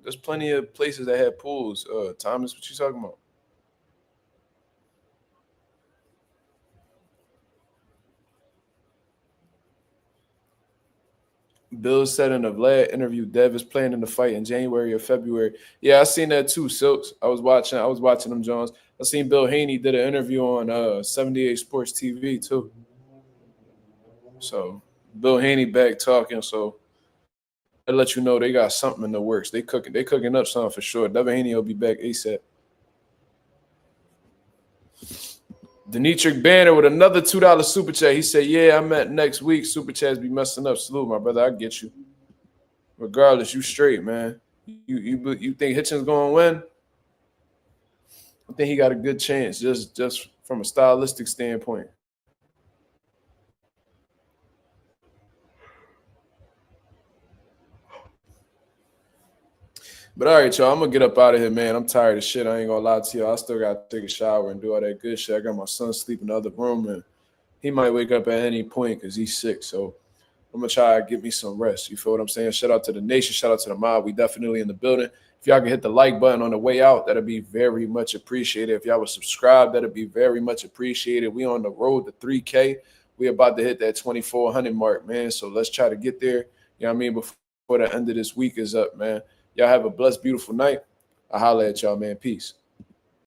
There's plenty of places that have pools. Thomas, what you talking about? Bill said in a Vlad interview, Dev is playing in the fight in January or February. Yeah, I seen that too, Silks. I was watching them, Jones. I seen Bill Haney did an interview on 78 Sports TV too. So Bill Haney back talking. So I let you know they got something in the works. They cooking up something for sure. Devin Haney will be back ASAP. Denitric Banner with another $2 super chat. He said, yeah, I meant next week. Super chats be messing up. Salute, my brother. I get you. Regardless, you straight, man. You think Hitchins going to win? I think he got a good chance just from a stylistic standpoint. But all right, y'all, I'm going to get up out of here, man. I'm tired of shit. I ain't going to lie to you. I still got to take a shower and do all that good shit. I got my son sleeping in the other room, and he might wake up at any point because he's sick. So I'm going to try to get me some rest. You feel what I'm saying? Shout out to the nation. Shout out to the mob. We definitely in the building. If y'all can hit the like button on the way out, that'd be very much appreciated. If y'all would subscribe, that'd be very much appreciated. We on the road to 3K. We about to hit that 2,400 mark, man. So let's try to get there. You know what I mean? Before the end of this week is up, man. Y'all have a blessed, beautiful night. I'll holler at y'all, man. Peace.